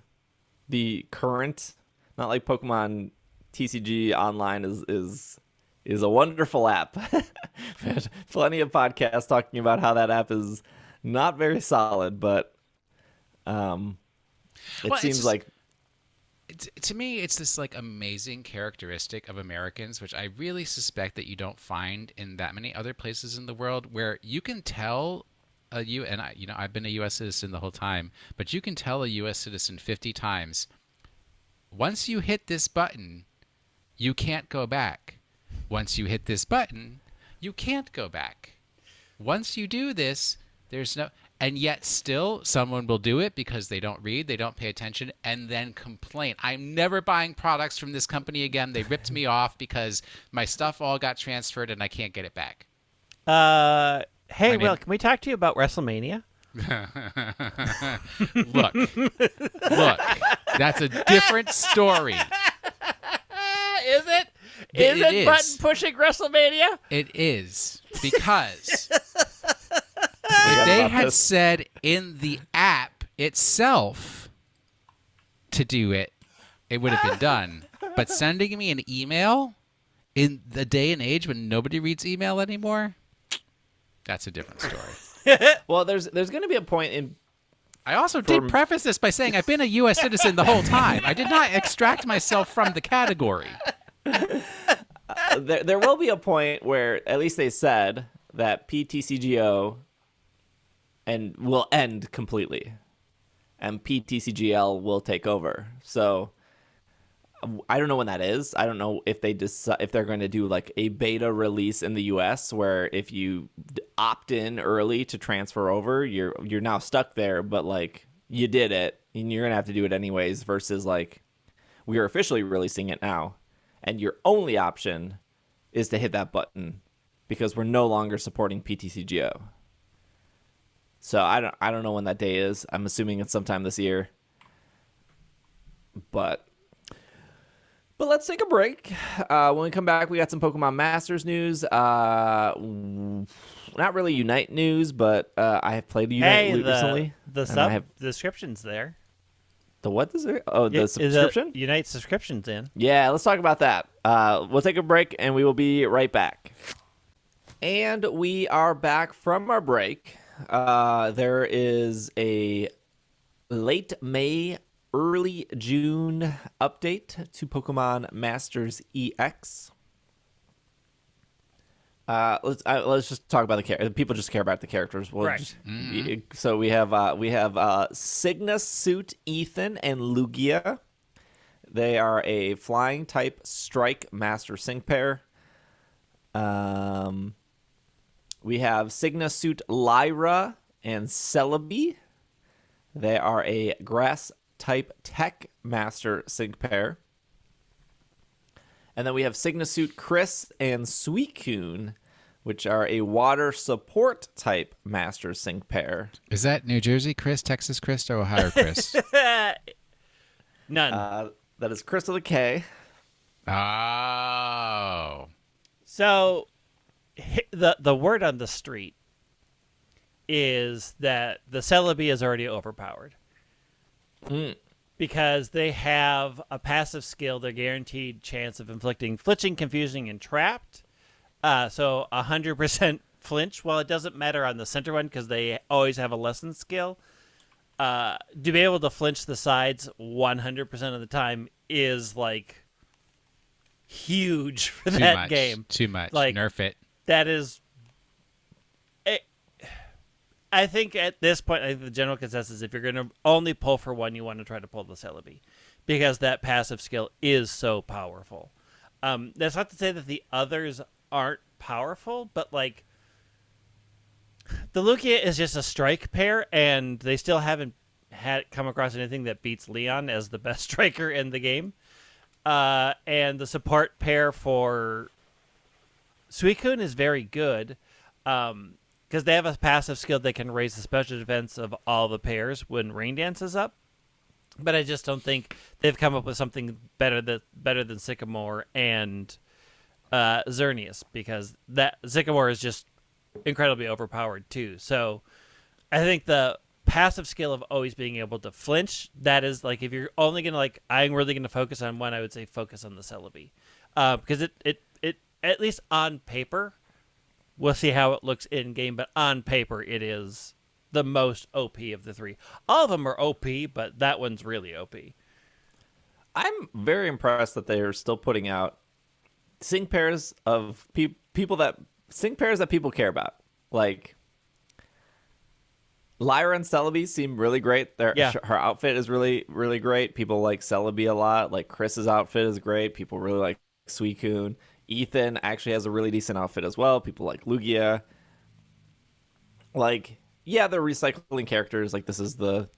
the current, not like Pokemon TCG Online is a wonderful app. Plenty of podcasts talking about how that app is not very solid, but seems like to me it's this amazing characteristic of Americans, which I really suspect that you don't find in that many other places in the world, where you can tell I've been a U.S. citizen the whole time, but you can tell a U.S. citizen 50 times, once you hit this button, you can't go back. Once you hit this button, you can't go back. Once you do this, there's no... And yet still, someone will do it because they don't read, they don't pay attention, and then complain. I'm never buying products from this company again. They ripped me off because my stuff all got transferred and I can't get it back. Hey, Will, can we talk to you about WrestleMania? Look, that's a different story. Is it? Is it button pushing WrestleMania? It is, because if they had said in the app itself to do it, it would have been done. But sending me an email in the day and age when nobody reads email anymore, that's a different story. Well, there's going to be a point in... I also did preface this by saying I've been a U.S. citizen the whole time. I did not extract myself from the category. There will be a point where, at least they said, that PTCGO will end completely, and PTCGL will take over. So I don't know when that is. I don't know if if they're going to do like a beta release in the US where if you opt in early to transfer over, you're now stuck there, but like you did it and you're going to have to do it anyways versus like we are officially releasing it now and your only option is to hit that button because we're no longer supporting PTCGO. So I don't know when that day is. I'm assuming it's sometime this year. But let's take a break. When we come back, we got some Pokemon Masters news. Not really Unite news, but I have played Unite recently. The description's there. The what is it? Oh, the subscription? Unite subscription's in. Yeah, let's talk about that. We'll take a break, and we will be right back. And we are back from our break. There is a late May, early June update to Pokemon Masters EX. Let's just talk about the characters. People just care about the characters. So we have Cygnus Suit Ethan and Lugia. They are a flying type strike master sync pair. We have Cygnus Suit Lyra and Celebi. They are a grass type tech master sync pair. And then we have Cygnus Suit Chris and Suicune, which are a water support type master sync pair. Is that New Jersey Chris, Texas Chris, or Ohio Chris? None. That is Chris with a K. Oh. So the word on the street is that the Celebi is already overpowered. Because they have a passive skill, their guaranteed chance of inflicting flinching, confusing, and trapped. So 100% flinch. Well, it doesn't matter on the center one because they always have a lesson skill. To be able to flinch the sides 100% of the time is like huge for that game. Too much. Like, nerf it. That is. I think at this point, I think the general consensus is if you're going to only pull for one, you want to try to pull the Celebi because that passive skill is so powerful. That's not to say that the others aren't powerful, but like the Lugia is just a strike pair, and they still haven't come across anything that beats Leon as the best striker in the game. And the support pair for Suicune is very good. Because they have a passive skill that can raise the special defense of all the pairs when Rain Dance is up. But I just don't think they've come up with something better than Sycamore and Xerneas, because that Sycamore is just incredibly overpowered too. So I think the passive skill of always being able to flinch, that is like if you're only going to like, I'm really going to focus on one, I would say focus on the Celebi. Because it at least on paper, we'll see how it looks in game, but on paper, it is the most OP of the three. All of them are OP, but that one's really OP. I'm very impressed that they are still putting out sync pairs of people that people care about. Like Lyra and Celebi seem really great. Her outfit is really, really great. People like Celebi a lot. Like Chris's outfit is great. People really like Suicune. Ethan actually has a really decent outfit as well. People like Lugia. Like, yeah, they're recycling characters. Like, this is the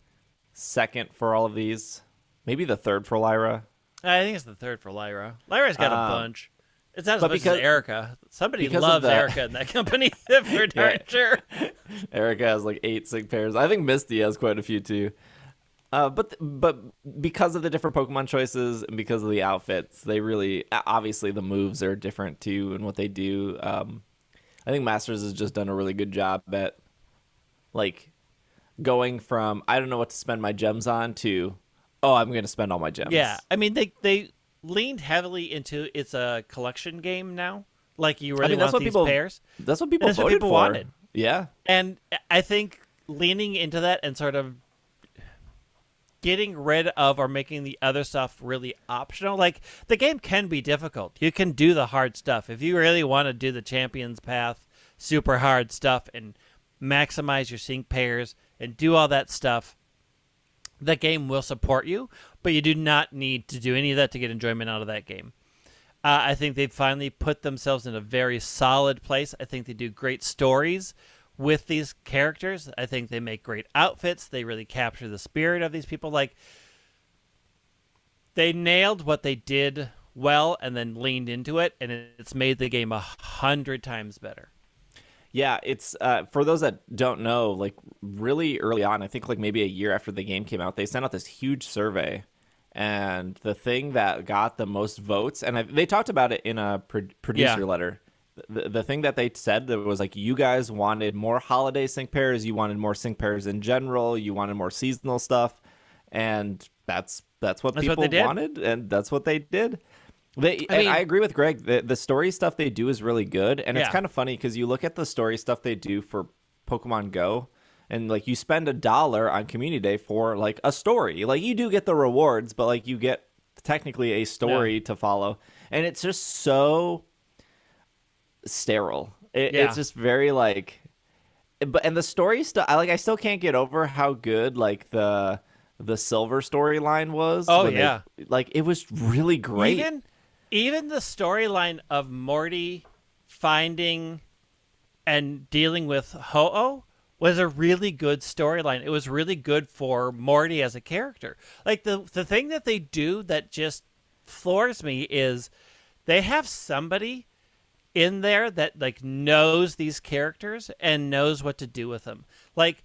second for all of these. Maybe the third for Lyra. I think it's the third for Lyra. Lyra's got a bunch. It's not as much as Erica. Somebody loves Erica in that company, for darn sure. Erica has like 8 sync pairs. I think Misty has quite a few too. But because of the different Pokemon choices and because of the outfits, they really, obviously the moves are different too and what they do. I think Masters has just done a really good job at like going from I don't know what to spend my gems on to I'm going to spend all my gems. Yeah, I mean they leaned heavily into it's a collection game now. Like you really want these pairs. That's what people voted for. Wanted. Yeah, and I think leaning into that and sort of getting rid of or making the other stuff really optional. Like, the game can be difficult. You can do the hard stuff. If you really want to do the Champion's Path, super hard stuff, and maximize your sync pairs and do all that stuff, the game will support you, but you do not need to do any of that to get enjoyment out of that game. I think they've finally put themselves in a very solid place. I think they do great stories with these characters. I think they make great outfits. They really capture the spirit of these people. Like, they nailed what they did well and then leaned into it, and it's made the game 100 times better. Yeah, it's for those that don't know, like really early on, I think like maybe a year after the game came out, they sent out this huge survey. And the thing that got the most votes, and they talked about it in a producer letter, the thing that they said that was like, you guys wanted more holiday sync pairs, you wanted more sync pairs in general, you wanted more seasonal stuff, and that's what people wanted, and that's what they did. I agree with Greg. The story stuff they do is really good, and it's kind of funny because you look at the story stuff they do for Pokemon Go, and like you spend $1 on Community Day for like a story. Like you do get the rewards, but like you get technically a story to follow, and it's just so sterile. It's just very like, and the story stuff. I still can't get over how good like the Silver storyline was. Oh yeah, like it was really great. Even the storyline of Morty finding and dealing with Ho-Oh was a really good storyline. It was really good for Morty as a character. Like the thing that they do that just floors me is they have somebody in there that like knows these characters and knows what to do with them. Like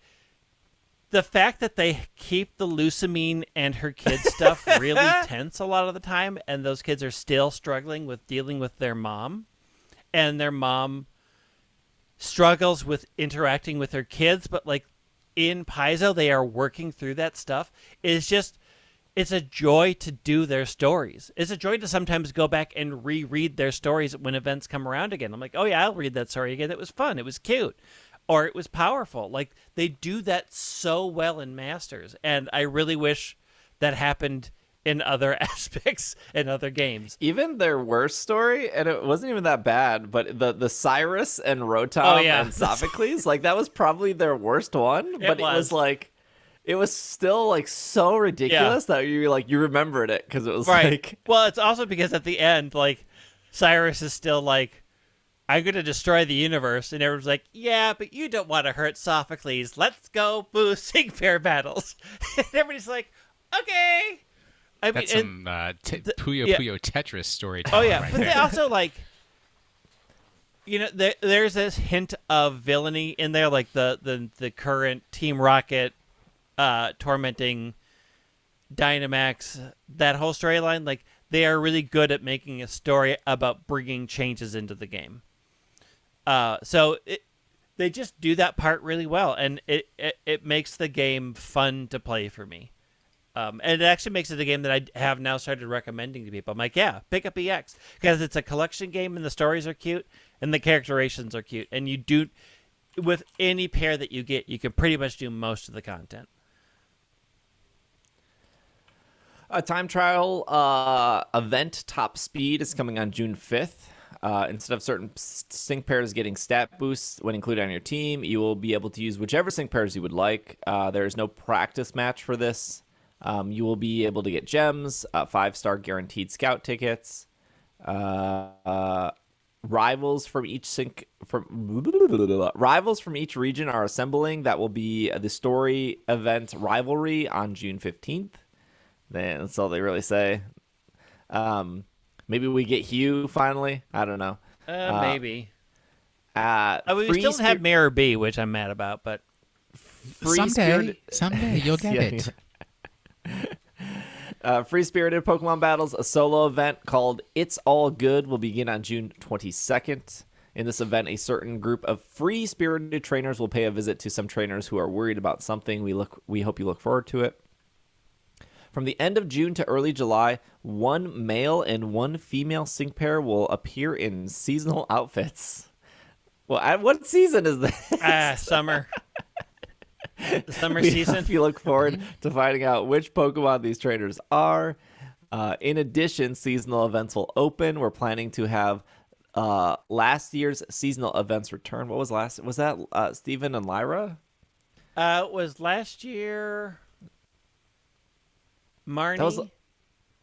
the fact that they keep the Lusamine and her kids stuff really tense a lot of the time, and those kids are still struggling with dealing with their mom, and their mom struggles with interacting with her kids, but like in Paizo they are working through that stuff. It's a joy to do their stories. It's a joy to sometimes go back and reread their stories when events come around again. I'm like, oh yeah, I'll read that story again. It was fun. It was cute. Or it was powerful. Like they do that so well in Masters, and I really wish that happened in other aspects in other games. Even their worst story, and it wasn't even that bad, but the Cyrus and Rotom and Sophocles, like that was probably their worst one. But it was like, it was still like so ridiculous that you remembered it because it was like. Well, it's also because at the end, like Cyrus is still like, I'm going to destroy the universe. And everyone's like, yeah, but you don't want to hurt Sophocles. Let's go boo sync pair battles. And everybody's like, okay. That's some Puyo Puyo Tetris storytelling. Oh, yeah. Right But there. they also, like, you know, there's this hint of villainy in there, like the current Team Rocket tormenting Dynamax, that whole storyline. Like, they are really good at making a story about bringing changes into the game. So they just do that part really well, and it makes the game fun to play for me. And it actually makes it a game that I have now started recommending to people. I'm like, yeah, pick up EX because it's a collection game, and the stories are cute, and the characterizations are cute, and you do with any pair that you get, you can pretty much do most of the content. A time trial event Top Speed is coming on June 5th. Instead of certain sync pairs getting stat boosts when included on your team, you will be able to use whichever sync pairs you would like. There is no practice match for this. You will be able to get gems, 5-star guaranteed scout tickets, rivals from each region are assembling. That will be the story event rivalry on June 15th. That's all they really say. Maybe we get Hugh finally. I don't know. Maybe. We still have Mayor B, which I'm mad about, but someday you'll get it. Free-spirited Pokemon battles, a solo event called It's All Good, will begin on June 22nd. In this event, a certain group of free-spirited trainers will pay a visit to some trainers who are worried about something. We hope you look forward to it. From the end of June to early July, one male and one female sync pair will appear in seasonal outfits. Well, what season is this? Summer. The summer season. If you look forward to finding out which Pokemon these trainers are. In addition, seasonal events will open. We're planning to have last year's seasonal events return. What was last? Was that Steven and Lyra? It was last year. Marnie. That was.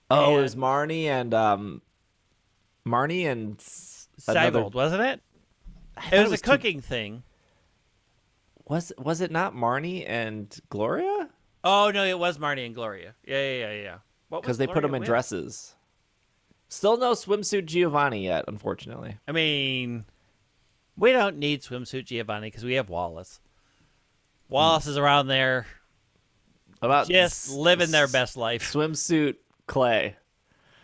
Oh, it was Marnie and another. Seibold, wasn't it? I It thought was a two- cooking thing. Was it not Marnie and Gloria? Oh no, it was Marnie and Gloria. Yeah. What was Because they put them Gloria in with? dresses. Still no swimsuit Giovanni yet, unfortunately. I mean, we don't need swimsuit Giovanni because we have Wallace. Wallace is around there About just living their best life. swimsuit Clay.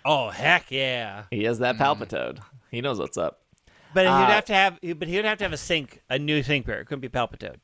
Oh heck yeah! He has that Palpitoad. He knows what's up. But he would have to have a new sink pair. It couldn't be Palpitoad.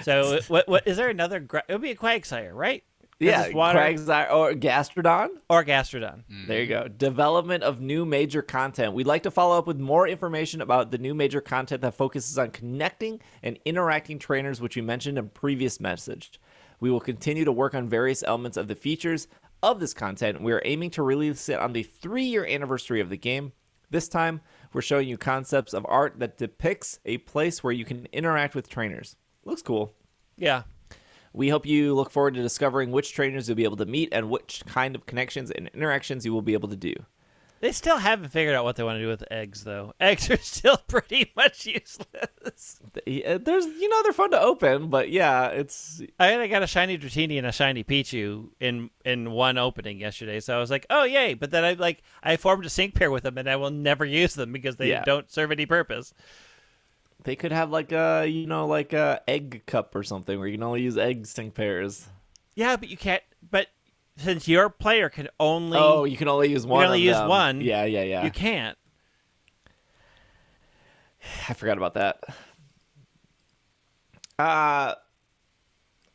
So what is there another? It would be a Quagsire, right? 'Cause Yeah, it's water Quagsire or Gastrodon. or Gastrodon. There you go. Development of new major content. We'd like to follow up with more information about the new major content that focuses on connecting and interacting trainers, which we mentioned in a previous message. We will continue to work on various elements of the features of this content. We are aiming to release it on the 3-year anniversary of the game. This time, we're showing you concepts of art that depicts a place where you can interact with trainers. Looks cool. Yeah. We hope you look forward to discovering which trainers you'll be able to meet and which kind of connections and interactions you will be able to do. They still haven't figured out what they want to do with eggs, though. Eggs are still pretty much useless. There's, they're fun to open, but yeah, it's. I got a shiny Dratini and a shiny Pichu in one opening yesterday, so I was like, oh yay! But then I formed a sync pair with them, and I will never use them because they don't serve any purpose. They could have like a egg cup or something where you can only use egg sync pairs. Yeah, but you can't. But since your player can only you can only use one. You can only use one. Yeah. You can't. I forgot about that.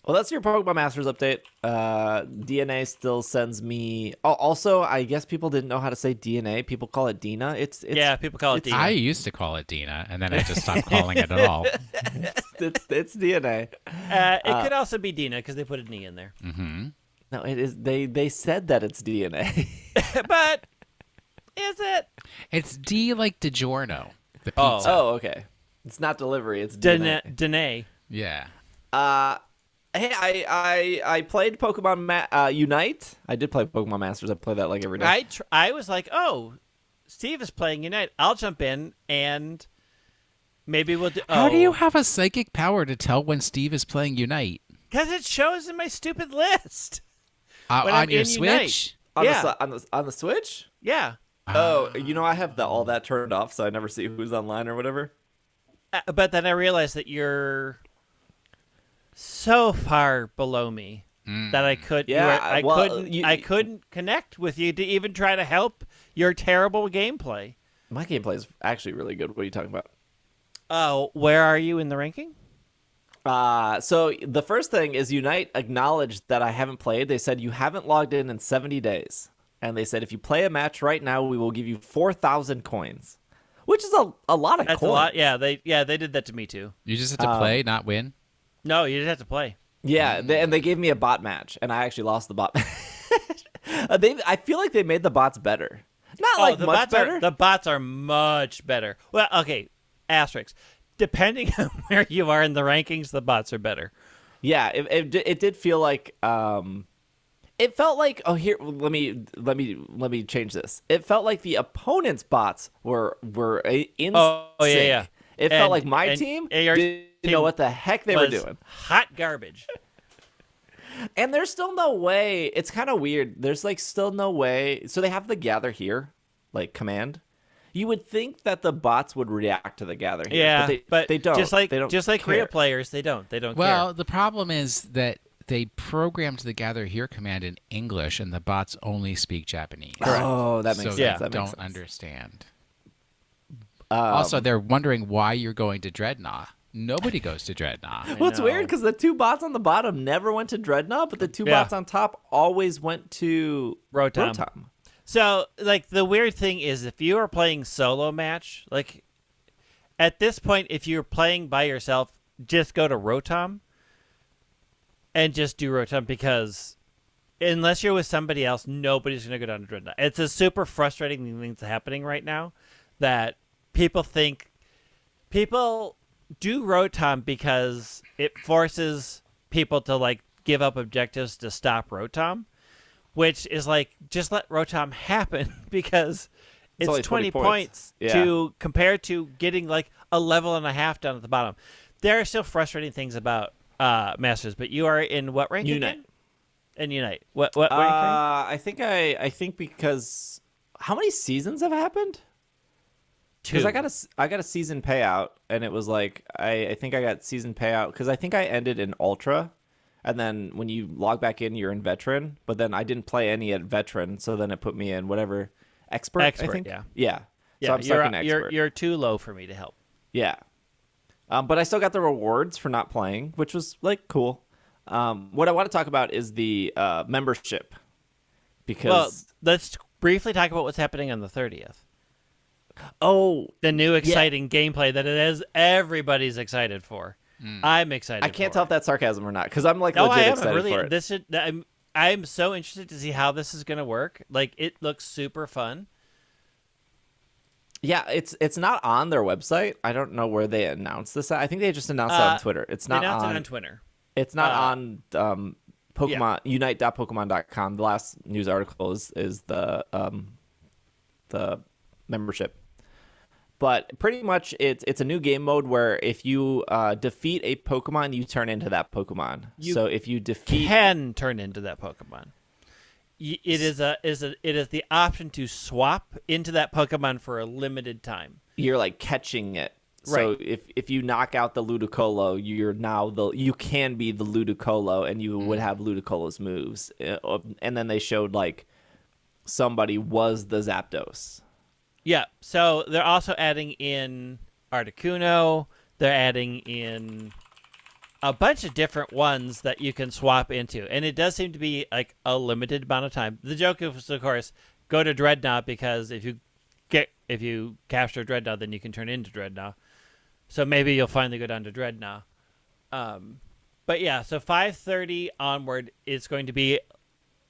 Well, that's your Pokemon Masters update. DNA still sends me. Oh, also, I guess people didn't know how to say DNA. People call it Dina. It's People call it Dina. I used to call it Dina, and then I just stopped calling it at all. it's DNA. It could also be Dina because they put an E in there. Mm-hmm. No, it is. They said that it's DNA. But is it? It's D like DiGiorno, the pizza. Oh, okay. It's not delivery. It's DNA. Danae. Yeah. Hey, I played Pokemon Unite. I did play Pokemon Masters. I play that like every day. I was like, oh, Steve is playing Unite. I'll jump in and maybe we'll do. How do you have a psychic power to tell when Steve is playing Unite? Because it shows in my stupid list. When I'm On your in Switch? Unite. On the Switch? Yeah. Oh, I have all that turned off, so I never see who's online or whatever. But then I realized that you're so far below me that I could. Yeah, I couldn't connect with you to even try to help your terrible gameplay. My gameplay is actually really good. What are you talking about? Oh, where are you in the ranking? So the first thing is Unite acknowledged that I haven't played. They said you haven't logged in 70 days. And they said if you play a match right now, we will give you 4,000 coins, which is a lot of That's coins. a lot. Yeah, they did that to me too. You just have to play, not win? No, you just have to play. Yeah, and they gave me a bot match, and I actually lost the bot match. I feel like they made the bots better. Not much better. The bots are much better. Well, okay, asterisk. Depending on where you are in the rankings, the bots are better. Yeah, it did feel like it felt like here let me change this. It felt like the opponent's bots were in sync. Yeah. It felt like my team didn't know what the heck they were doing. Hot garbage. And there's still no way. It's kind of weird. There's still no way. So they have the gather here, command. You would think that the bots would react to the gather here. Yeah, but they don't. Just like care. real players, they don't. They don't Well, care. the problem is that they programmed the gather here command in English, and the bots only speak Japanese. Oh, that makes So sense. they That makes don't sense. understand. Also, they're wondering why you're going to Dreadnought. Nobody goes to Dreadnought. Well, it's weird because the two bots on the bottom never went to Dreadnought, but the two bots on top always went to Rotom. So, the weird thing is, if you are playing solo match, at this point, if you're playing by yourself, just go to Rotom and just do Rotom because unless you're with somebody else, nobody's going to go down to Dreadnought. It's a super frustrating thing that's happening right now that people do Rotom because it forces people to give up objectives to stop Rotom. which is like, just let Rotom happen because it's only 20 20 points Yeah. to compare to getting like a level and a half down at the bottom. There are still frustrating things about Masters, but you are in what rank Unite. again? In Unite. What rank are you? I think because how many seasons have happened? Because 2. I got a season payout, and it was like I think I got season payout because I think I ended in Ultra, and then when you log back in, you're in Veteran. But then I didn't play any at Veteran, so then it put me in whatever Expert. I think. Yeah. So I'm stuck in Expert. You're too low for me to help. Yeah. But I still got the rewards for not playing, which was like cool. What I want to talk about is the membership, because let's briefly talk about what's happening on the 30th. The new exciting gameplay that it is everybody's excited for. I'm excited. I can't tell if that's sarcasm or not, because I'm like no, legit I am excited really. for it. I'm so interested to see how this is going to work. Like, it looks super fun. Yeah, it's not on their website. I don't know where they announced this. I think they just announced it on Twitter. It's not announced on, it on Twitter. It's not on Pokemon unite.pokemon.com. The last news article is the membership. But pretty much it's a new game mode where if you defeat a Pokemon, you turn into that Pokemon. So if you defeat, can turn into that Pokemon. It is the option to swap into that Pokemon for a limited time. You're like catching it. So if you knock out the Ludicolo, you can be the Ludicolo, and you would have Ludicolo's moves. And then they showed like somebody was the Zapdos. Yeah. So they're also adding in Articuno. They're adding in a bunch of different ones that you can swap into, and it does seem to be like a limited amount of time. The joke is, of course, go to Dreadnought, because if you capture Dreadnought, then you can turn into Dreadnought. So maybe you'll finally go down to Dreadnought. But yeah, so 5:30 onward is going to be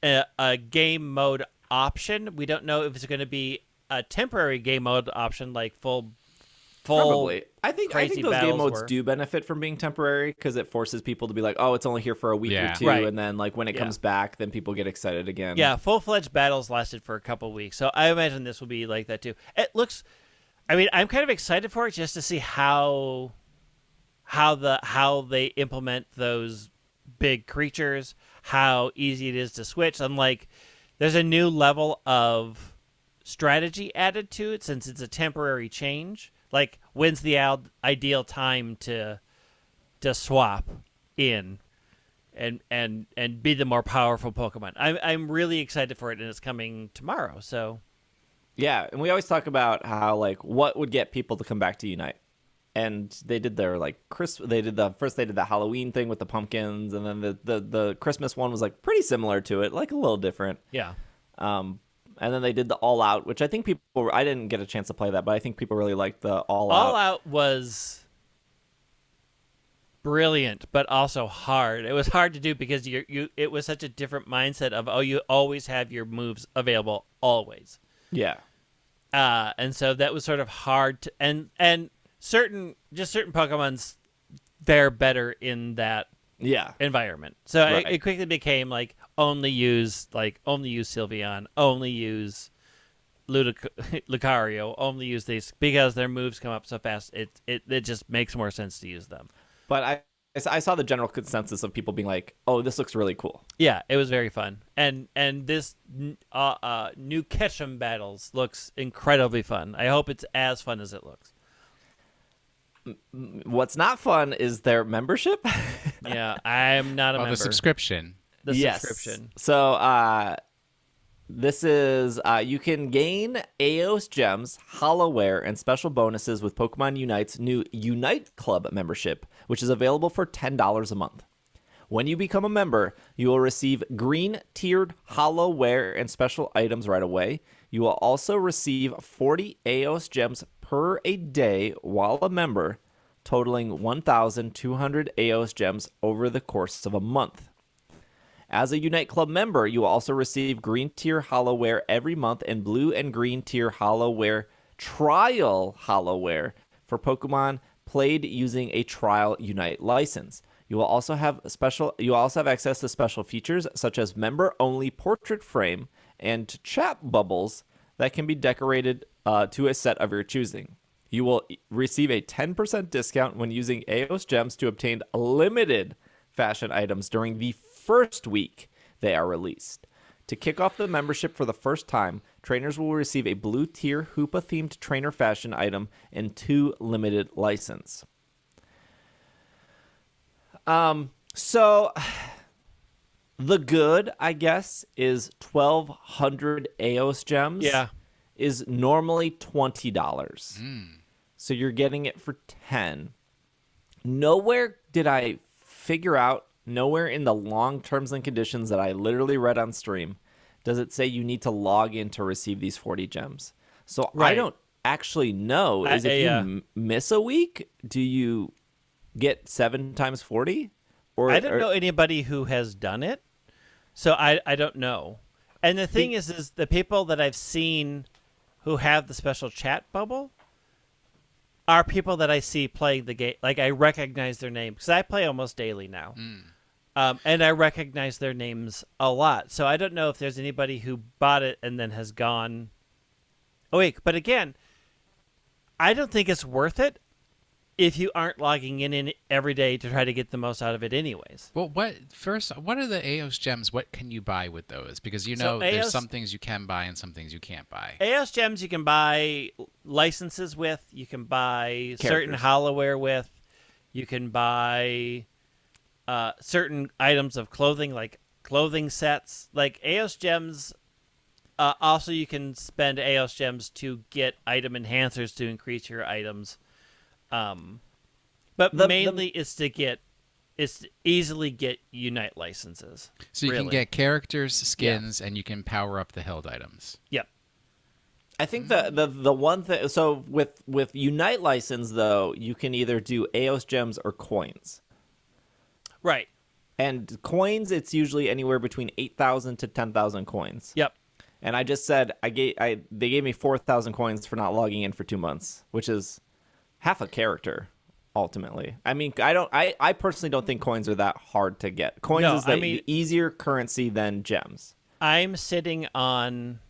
a game mode option. We don't know if it's going to be a temporary game mode option, like full. Probably. I think those game modes were. do benefit from being temporary, because it forces people to be like, oh, it's only here for a week or two, Right. and then like when it comes back, then people get excited again. Yeah, full-flegged battles lasted for a couple weeks, so I imagine this will be like that too. It looks, I mean, I'm kind of excited for it just to see how they implement those big creatures, how easy it is to switch. I'm like, there's a new level of strategy added to it since it's a temporary change. Like, when's the ideal time to swap in and be the more powerful Pokemon? I'm really excited for it, and it's coming tomorrow. So yeah, and we always talk about how like what would get people to come back to Unite, and they did their like they did the Halloween thing with the pumpkins, and then the Christmas one was like pretty similar to it, like a little different. Yeah. And then they did the All Out, which I think I didn't get a chance to play that, but I think people really liked the All Out. All Out was brilliant, but also hard. It was hard to do because it was such a different mindset of, you always have your moves available always. Yeah. And so that was sort of hard to, and certain Pokemons fare better in that environment. So it quickly became like only use Sylveon, only use Lucario, only use these because their moves come up so fast. It just makes more sense to use them. But I saw the general consensus of people being like, "Oh, this looks really cool." Yeah, it was very fun, and this new Ketchum battles looks incredibly fun. I hope it's as fun as it looks. What's not fun is their membership. Yeah, I'm not a member. The subscription. Subscription. So this is you can gain AOS gems, hollowware, and special bonuses with Pokemon Unite's new Unite Club membership, which is available for $10 a month. When you become a member, you will receive green tiered hollowware and special items right away. You will also receive 40 AOS gems per a day while a member, totaling 1,200 AOS gems over the course of a month. As a Unite Club member, you will also receive green tier hollowware every month and blue and green tier hollowware trial hollowware for Pokemon played using a trial Unite license. You will also have access to special features such as member-only portrait frame and chat bubbles that can be decorated to a set of your choosing. You will receive a 10% discount when using AOS gems to obtain limited fashion items during the first week they are released. To kick off the membership for the first time, trainers will receive a blue tier Hoopa-themed trainer fashion item and 2 limited license. So the good, I guess, is 1,200 AOS gems. Yeah. Is normally $20. So you're getting it for 10. Nowhere did I figure out, nowhere in the long terms and conditions that I literally read on stream, does it say you need to log in to receive these 40 gems. So Right. I don't actually know. If you miss a week, do you get 7 times 40? Or I don't know anybody who has done it, so I don't know. And the thing is the people that I've seen who have the special chat bubble are people that I see playing the game. Like, I recognize their name because I play almost daily now. And I recognize their names a lot. So I don't know if there's anybody who bought it and then has gone a week. But again, I don't think it's worth it if you aren't logging in every day to try to get the most out of it anyways. Well, what are the AOS gems? What can you buy with those? Because there's some things you can buy and some things you can't buy. AOS gems you can buy licenses with, you can buy certain hollowware with, you can buy certain items of clothing, like clothing sets. Like AOS gems, also you can spend AOS gems to get item enhancers to increase your items. But mainly it's to easily get Unite licenses. So you can get characters, skins, and you can power up the held items. Yep. I think the one thing, so with Unite license though, you can either do AOS gems or coins. Right. And coins, it's usually anywhere between 8,000 to 10,000 coins. Yep. And I just said they gave me 4,000 coins for not logging in for 2 months, which is half a character ultimately. I mean, I personally don't think coins are that hard to get. Coins is the easier currency than gems. I'm sitting on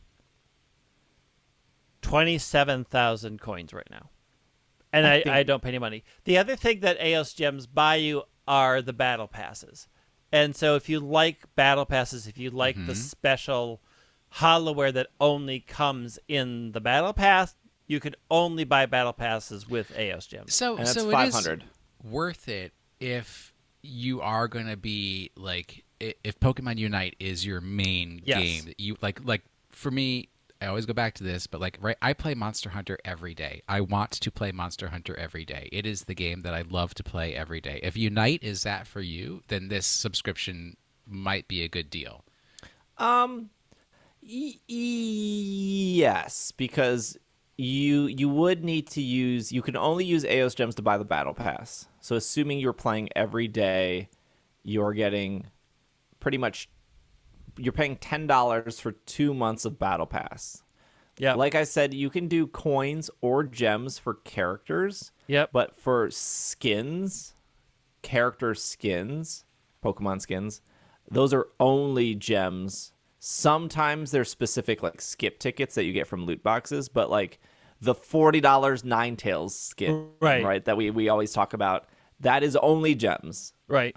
27,000 coins right now. And I don't pay any money. The other thing that AOS gems buy you are the battle passes. And so if you like battle passes, if you like the special hollowware that only comes in the battle pass, you could only buy battle passes with AOS gems. So and that's so 500. It is worth it if you are going to be like, if Pokemon Unite is your main game. You like for me, I always go back to this, but I play Monster Hunter every day. I want to play Monster Hunter every day. It is the game that I love to play every day. If Unite is that for you, then this subscription might be a good deal. Yes, because you would need to you can only use AOS gems to buy the battle pass. So assuming you're playing every day, you're getting pretty much, you're paying $10 for 2 months of battle pass. Yeah. Like I said, you can do coins or gems for characters. Yep. But for skins, character skins, Pokemon skins, those are only gems. Sometimes there's specific like skip tickets that you get from loot boxes, but like the $40 Ninetales skin, right, that we always talk about, that is only gems. Right.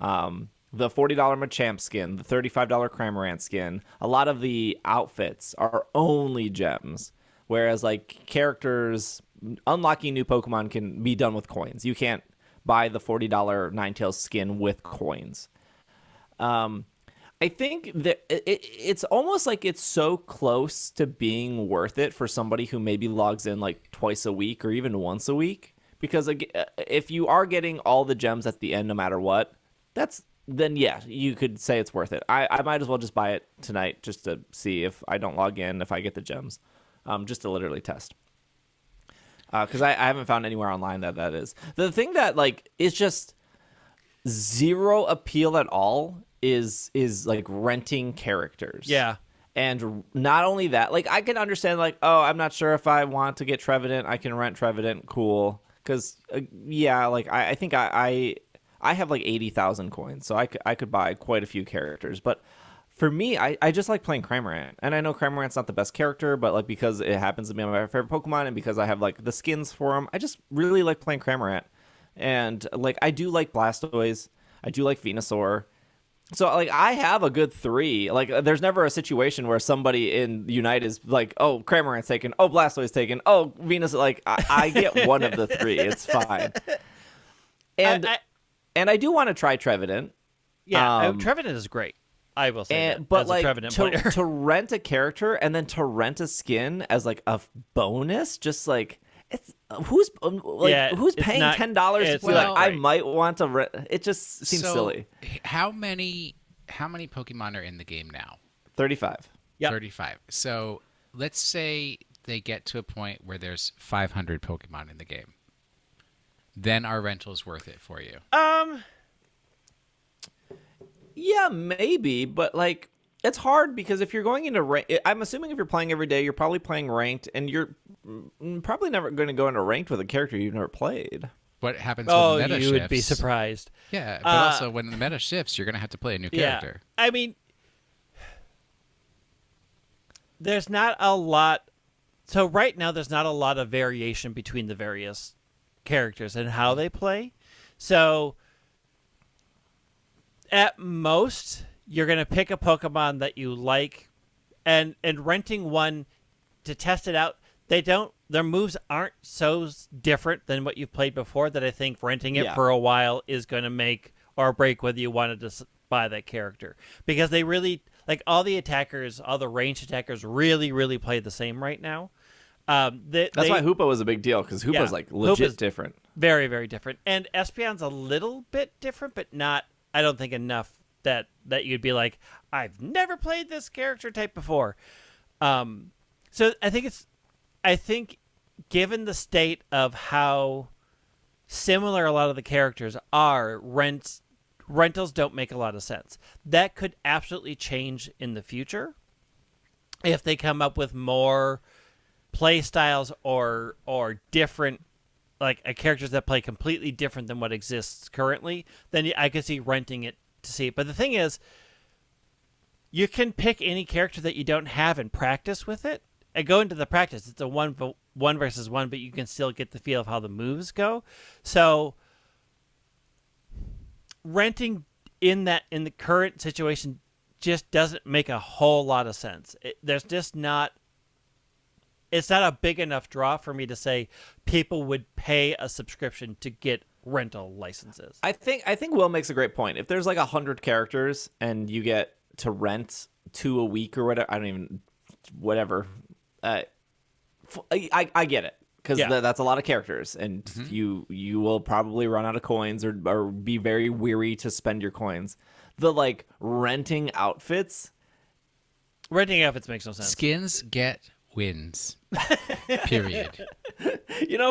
The $40 Machamp skin, the $35 Cramorant skin, a lot of the outfits are only gems. Whereas like characters, unlocking new Pokemon can be done with coins. You can't buy the $40 Ninetales skin with coins. I think that it's almost like it's so close to being worth it for somebody who maybe logs in like twice a week or even once a week. Because if you are getting all the gems at the end no matter what, then yeah, you could say it's worth it. I might as well just buy it tonight just to see if I don't log in, if I get the gems, just to literally test. Because I haven't found anywhere online that is. The thing that like is just zero appeal at all is like renting characters. Yeah. And not only that, like I can understand like, oh, I'm not sure if I want to get Trevenant. I can rent Trevenant. Cool. Because, yeah, like I think I I have like 80,000 coins, so I could buy quite a few characters. But for me, I just like playing Cramorant. And I know Cramorant's not the best character, but like because it happens to be my favorite Pokemon and because I have like the skins for them, I just really like playing Cramorant. And like I do like Blastoise, I do like Venusaur. So like I have a good 3. Like there's never a situation where somebody in Unite is like, oh, Cramorant's taken, oh, Blastoise taken, oh, Venus. Like I get one of the 3. It's fine. And I do want to try Trevenant. Yeah, Trevenant is great. I will say that. But as like a Trevenant player. to rent a character and then to rent a skin as like a bonus, just like it's who's paying $10 to play? Like, I might want to rent. It just seems silly. How many Pokemon are in the game now? 35. Yeah, 35. So let's say they get to a point where there's 500 Pokemon in the game. Then are rentals worth it for you? Yeah, maybe, but like it's hard because if you're going into ranked, I'm assuming if you're playing every day, you're probably playing ranked, and you're probably never going to go into ranked with a character you've never played. What happens when the meta shifts? You would be surprised. Yeah, but also when the meta shifts, you're going to have to play a new character. Yeah. I mean, there's not a lot. So right now, there's not a lot of variation between the various characters and how they play. So at most, you're going to pick a Pokemon that you like, and renting one to test it out. Their moves aren't so different than what you've played before that I think renting it for a while is going to make or break whether you wanted to buy that character. Because they really, like all the attackers, all the ranged attackers really, really play the same right now. That's why Hoopa was a big deal, because Hoopa's like legit different. Very, very different. And Espeon's a little bit different, but not, I don't think, enough that you'd be like, I've never played this character type before. So I think given the state of how similar a lot of the characters are, rentals don't make a lot of sense. That could absolutely change in the future if they come up with more play styles or different, like characters that play completely different than what exists currently. Then I could see renting it to see it. But the thing is, you can pick any character that you don't have and practice with it. And go into the practice. It's a one versus one, but you can still get the feel of how the moves go. So renting in the current situation just doesn't make a whole lot of sense. It's not a big enough draw for me to say people would pay a subscription to get rental licenses. I think Will makes a great point. If there's like 100 characters and you get to rent 2 a week or whatever, I get it, because that's a lot of characters, and you will probably run out of coins or be very weary to spend your coins. The like renting outfits makes no sense. Skins get wins. Period.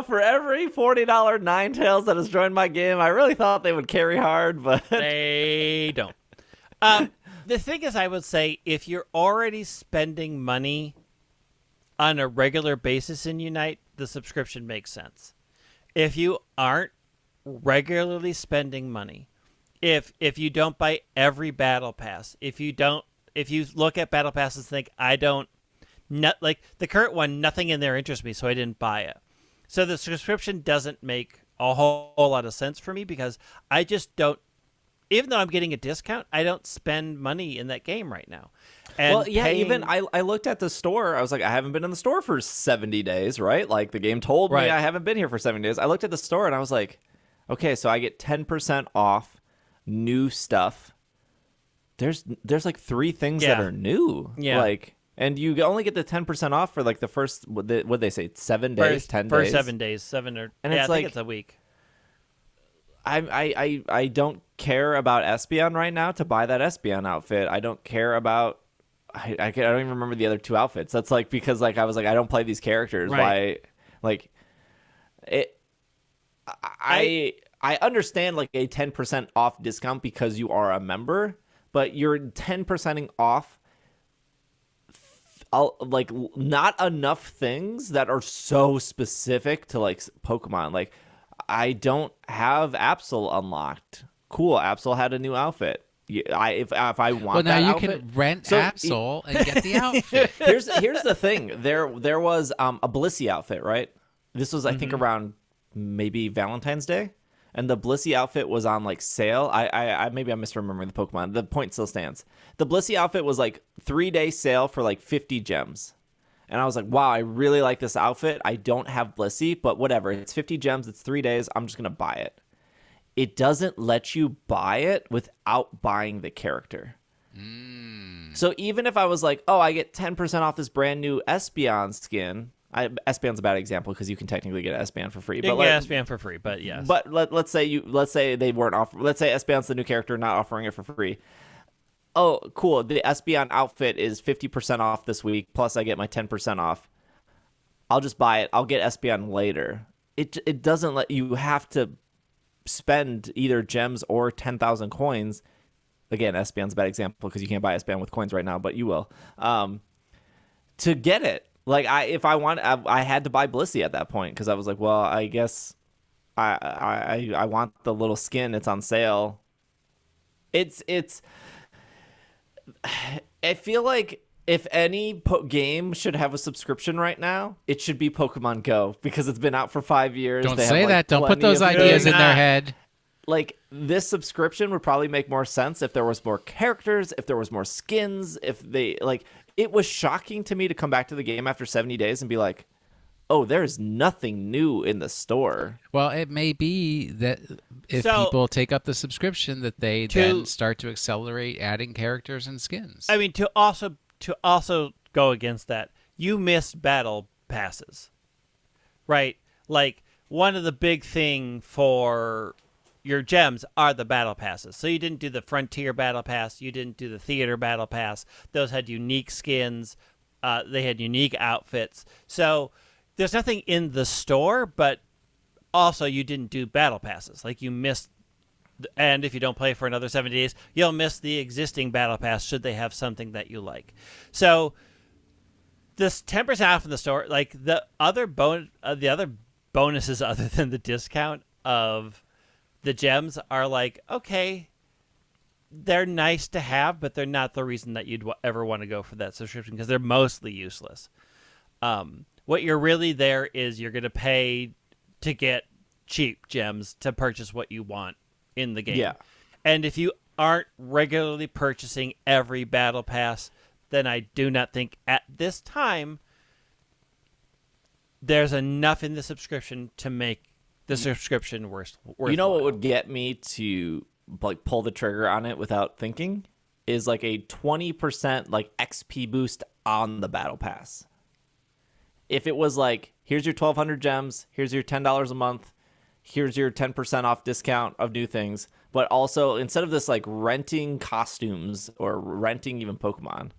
For every $40 Ninetales that has joined my game, I really thought they would carry hard, but they don't. The thing is, I would say if you're already spending money on a regular basis in Unite, the subscription makes sense. If you aren't regularly spending money, if you don't buy every battle pass, if you look at battle passes and think, like the current one, nothing in there interests me, so I didn't buy it. So the subscription doesn't make a whole lot of sense for me, because I just don't, even though I'm getting a discount, I don't spend money in that game right now. And even I looked at the store. I was like, I haven't been in the store for 70 days, right? Like the game told me I haven't been here for 70 days. I looked at the store and I was like, okay, so I get 10% off new stuff. There's like 3 things that are new. Yeah. Like, and you only get the 10% off for like the first, what they say, 7 days, 10 days? First 7 days, 7 or, and it's I like, think it's a week. I don't care about Espeon right now to buy that Espeon outfit. I don't care about, I don't even remember the other 2 outfits. That's like, because like I was like, I don't play these characters. Right. Why? Like it. I understand like a 10% off discount because you are a member, but you're 10%ing off like not enough things that are so specific to like Pokemon. Like I don't have Absol unlocked. cool, Absol had a new outfit. If I want Well, now that you outfit, can rent Absol and get the outfit. here's the thing. There was a Blissey outfit, right? This was I think around maybe Valentine's Day, and the Blissey outfit was on like sale. I maybe I'm misremembering the Pokemon. The point still stands. The Blissey outfit was like 3-day sale for like 50 gems. And I was like, wow, I really like this outfit. I don't have Blissey, but whatever. It's 50 gems. It's 3 days. I'm just going to buy it. It doesn't let you buy it without buying the character. So even if I was like, oh, I get 10% off this brand new Espeon skin. Espeon's a bad example because you can technically get Espeon for free. You can get Espeon for free, but yes. But let's say they weren't offering. Let's say Espeon's the new character, not offering it for free. Oh, cool. The Espeon outfit is 50% off this week, plus I get my 10% off. I'll just buy it. I'll get Espeon later. It doesn't let you have to spend either gems or 10,000 coins. Again, Espeon's a bad example because you can't buy Espeon with coins right now, but you will. To get it. Like, I had to buy Blissey at that point because I was like, well, I guess I want the little skin. It's on sale. I feel like if any game should have a subscription right now, it should be Pokemon Go because it's been out for 5 years. Don't say that. Don't put those ideas in their head. Like, this subscription would probably make more sense if there was more characters, if there was more skins, if they, like, it was shocking to me to come back to the game after 70 days and be like, oh, there's nothing new in the store. Well, it may be that if people take up the subscription that they then start to accelerate adding characters and skins. I mean, to also go against that, you missed battle passes, right? Like, one of the big thing for your gems are the battle passes. So you didn't do the Frontier Battle Pass. You didn't do the Theater Battle Pass. Those had unique skins. They had unique outfits. So there's nothing in the store, but also you didn't do battle passes. Like, you missed, and if you don't play for another 7 days, you'll miss the existing battle pass should they have something that you like. So this 10% off in the store, like the other bonuses other than the discount of the gems are like, okay, they're nice to have, but they're not the reason that you'd ever want to go for that subscription because they're mostly useless. What you're really there is you're going to pay to get cheap gems to purchase what you want in the game. Yeah. And if you aren't regularly purchasing every battle pass, then I do not think at this time there's enough in the subscription to make the subscription worth. You know what would get me to like pull the trigger on it without thinking is like a 20% like XP boost on the battle pass. If it was like, here's your 1,200 gems, here's your $10 a month, here's your 10% off discount of new things, but also instead of this like renting costumes or renting even Pokemon,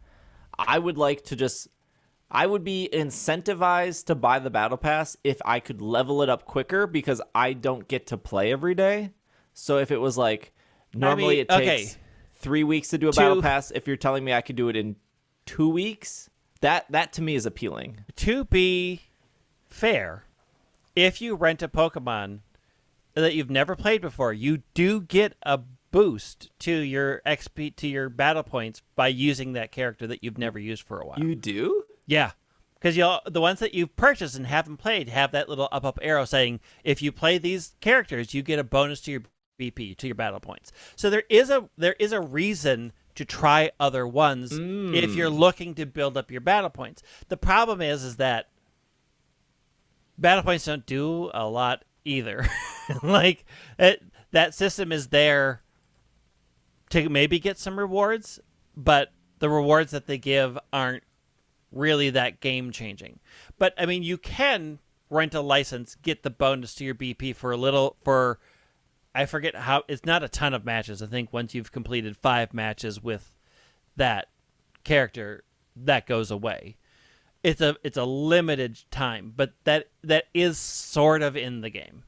I would be incentivized to buy the battle pass if I could level it up quicker because I don't get to play every day. So if it was like, normally it takes 3 weeks to do a battle pass, if you're telling me I could do it in 2 weeks, that to me is appealing. To be fair, if you rent a Pokemon that you've never played before, you do get a boost to your XP, to your battle points by using that character that you've never used for a while. You do? Yeah. Because the ones that you've purchased and haven't played have that little up arrow saying, if you play these characters, you get a bonus to your BP, to your battle points. So there is a reason to try other ones if you're looking to build up your battle points. The problem is that battle points don't do a lot either. Like, that system is there to maybe get some rewards, but the rewards that they give aren't really that game changing. But I mean, you can rent a license, get the bonus to your BP for I forget how, it's not a ton of matches. I think once you've completed 5 matches with that character, that goes away. It's a limited time, but that is sort of in the game.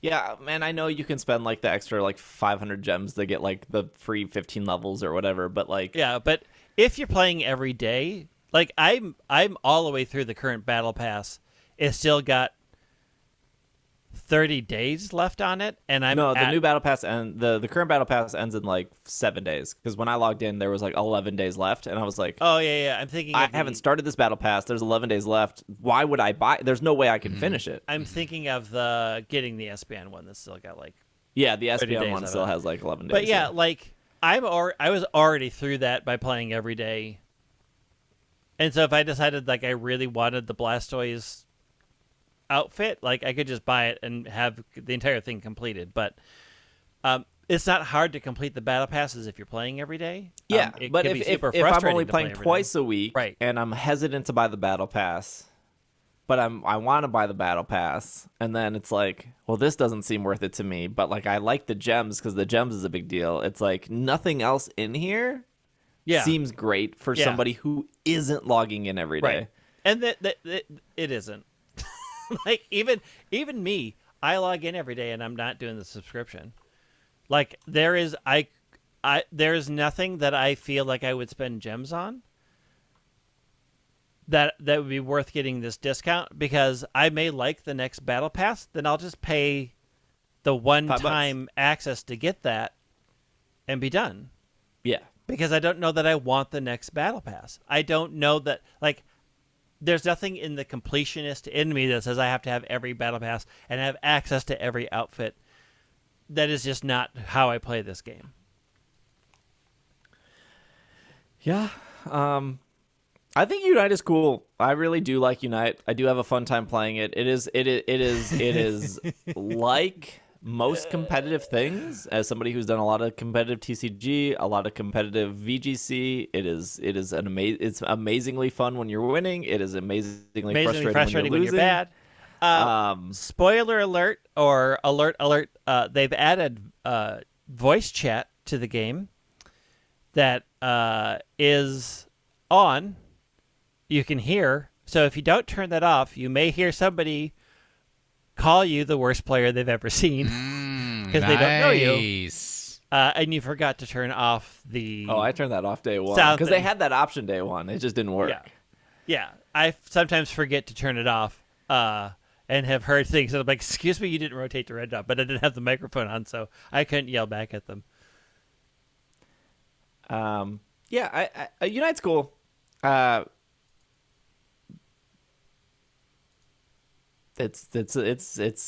Yeah, man, I know you can spend like the extra like 500 gems to get like the free 15 levels or whatever, but like, yeah, but if you're playing every day, like I'm all the way through the current battle pass, it's still got 30 days left on it, and I'm No, the new battle pass and the current battle pass ends in like 7 days. Because when I logged in, there was like 11 days left, and I was like, Oh yeah. I'm thinking. I haven't started this battle pass. There's 11 days left. Why would I buy? There's no way I can finish it. I'm thinking of getting the SBN one that's still got like. Yeah, the 30 SPN days one of still it. has like 11 days. But yeah, like I was already through that by playing every day. And so if I decided like I really wanted the Blastoise outfit, like I could just buy it and have the entire thing completed. But it's not hard to complete the battle passes if you're playing every day. Yeah, It but can be if super I'm frustrating only to playing play every twice day. a week, Right. and I'm hesitant to buy the battle pass, but I want to buy the battle pass, and then it's like, well, this doesn't seem worth it to me, but like I like the gems because the gems is a big deal. It's like nothing else in here seems great for somebody who isn't logging in every day. Right. And that it isn't. Like even me, I log in every day and I'm not doing the subscription. Like there's nothing that I feel like I would spend gems on that would be worth getting this discount, because I may like the next battle pass, then I'll just pay the one-time access to get that and be done. Yeah. Because I don't know that I want the next battle pass. I don't know that, like, there's nothing in the completionist in me that says I have to have every battle pass and have access to every outfit. That is just not how I play this game. Yeah. I think Unite is cool. I really do like Unite. I do have a fun time playing it. It is like most competitive things. As somebody who's done a lot of competitive TCG, a lot of competitive VGC, it's amazingly fun when you're winning. It is amazingly frustrating when you're losing. Bad. Spoiler alert, or alert! They've added voice chat to the game that is on. You can hear. So if you don't turn that off, you may hear somebody call you the worst player they've ever seen because they don't know you. And you forgot to turn off the. Oh, I turned that off day one because they had that option day one. It just didn't work. Yeah. I sometimes forget to turn it off and have heard things. And I'm like, excuse me, you didn't rotate the red dot, but I didn't have the microphone on, so I couldn't yell back at them. Unite's cool. It's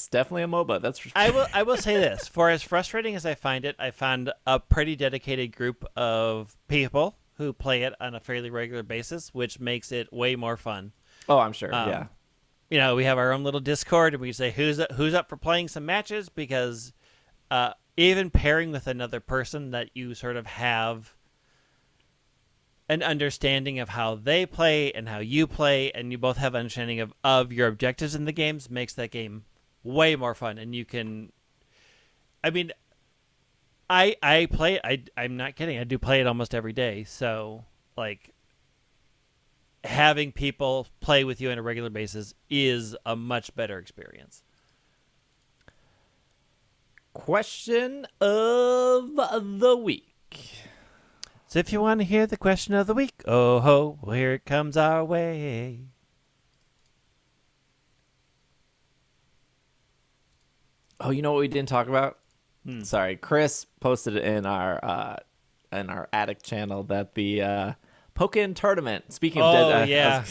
definitely a MOBA. That's for sure. I will say this: for as frustrating as I find it, I found a pretty dedicated group of people who play it on a fairly regular basis, which makes it way more fun. Oh, I'm sure. Yeah. You know, we have our own little Discord, and we say who's up for playing some matches, because even pairing with another person that you sort of have an understanding of how they play and how you play, and you both have an understanding of your objectives in the games, makes that game way more fun. And you can, I mean, I play it. I'm not kidding. I do play it almost every day. So, like, having people play with you on a regular basis is a much better experience. Question of the week. So if you want to hear the question of the week, oh ho, well, here it comes our way. Oh, you know what we didn't talk about? Sorry, Chris posted in our Addict channel that the Pokémon tournament. Speaking of yeah.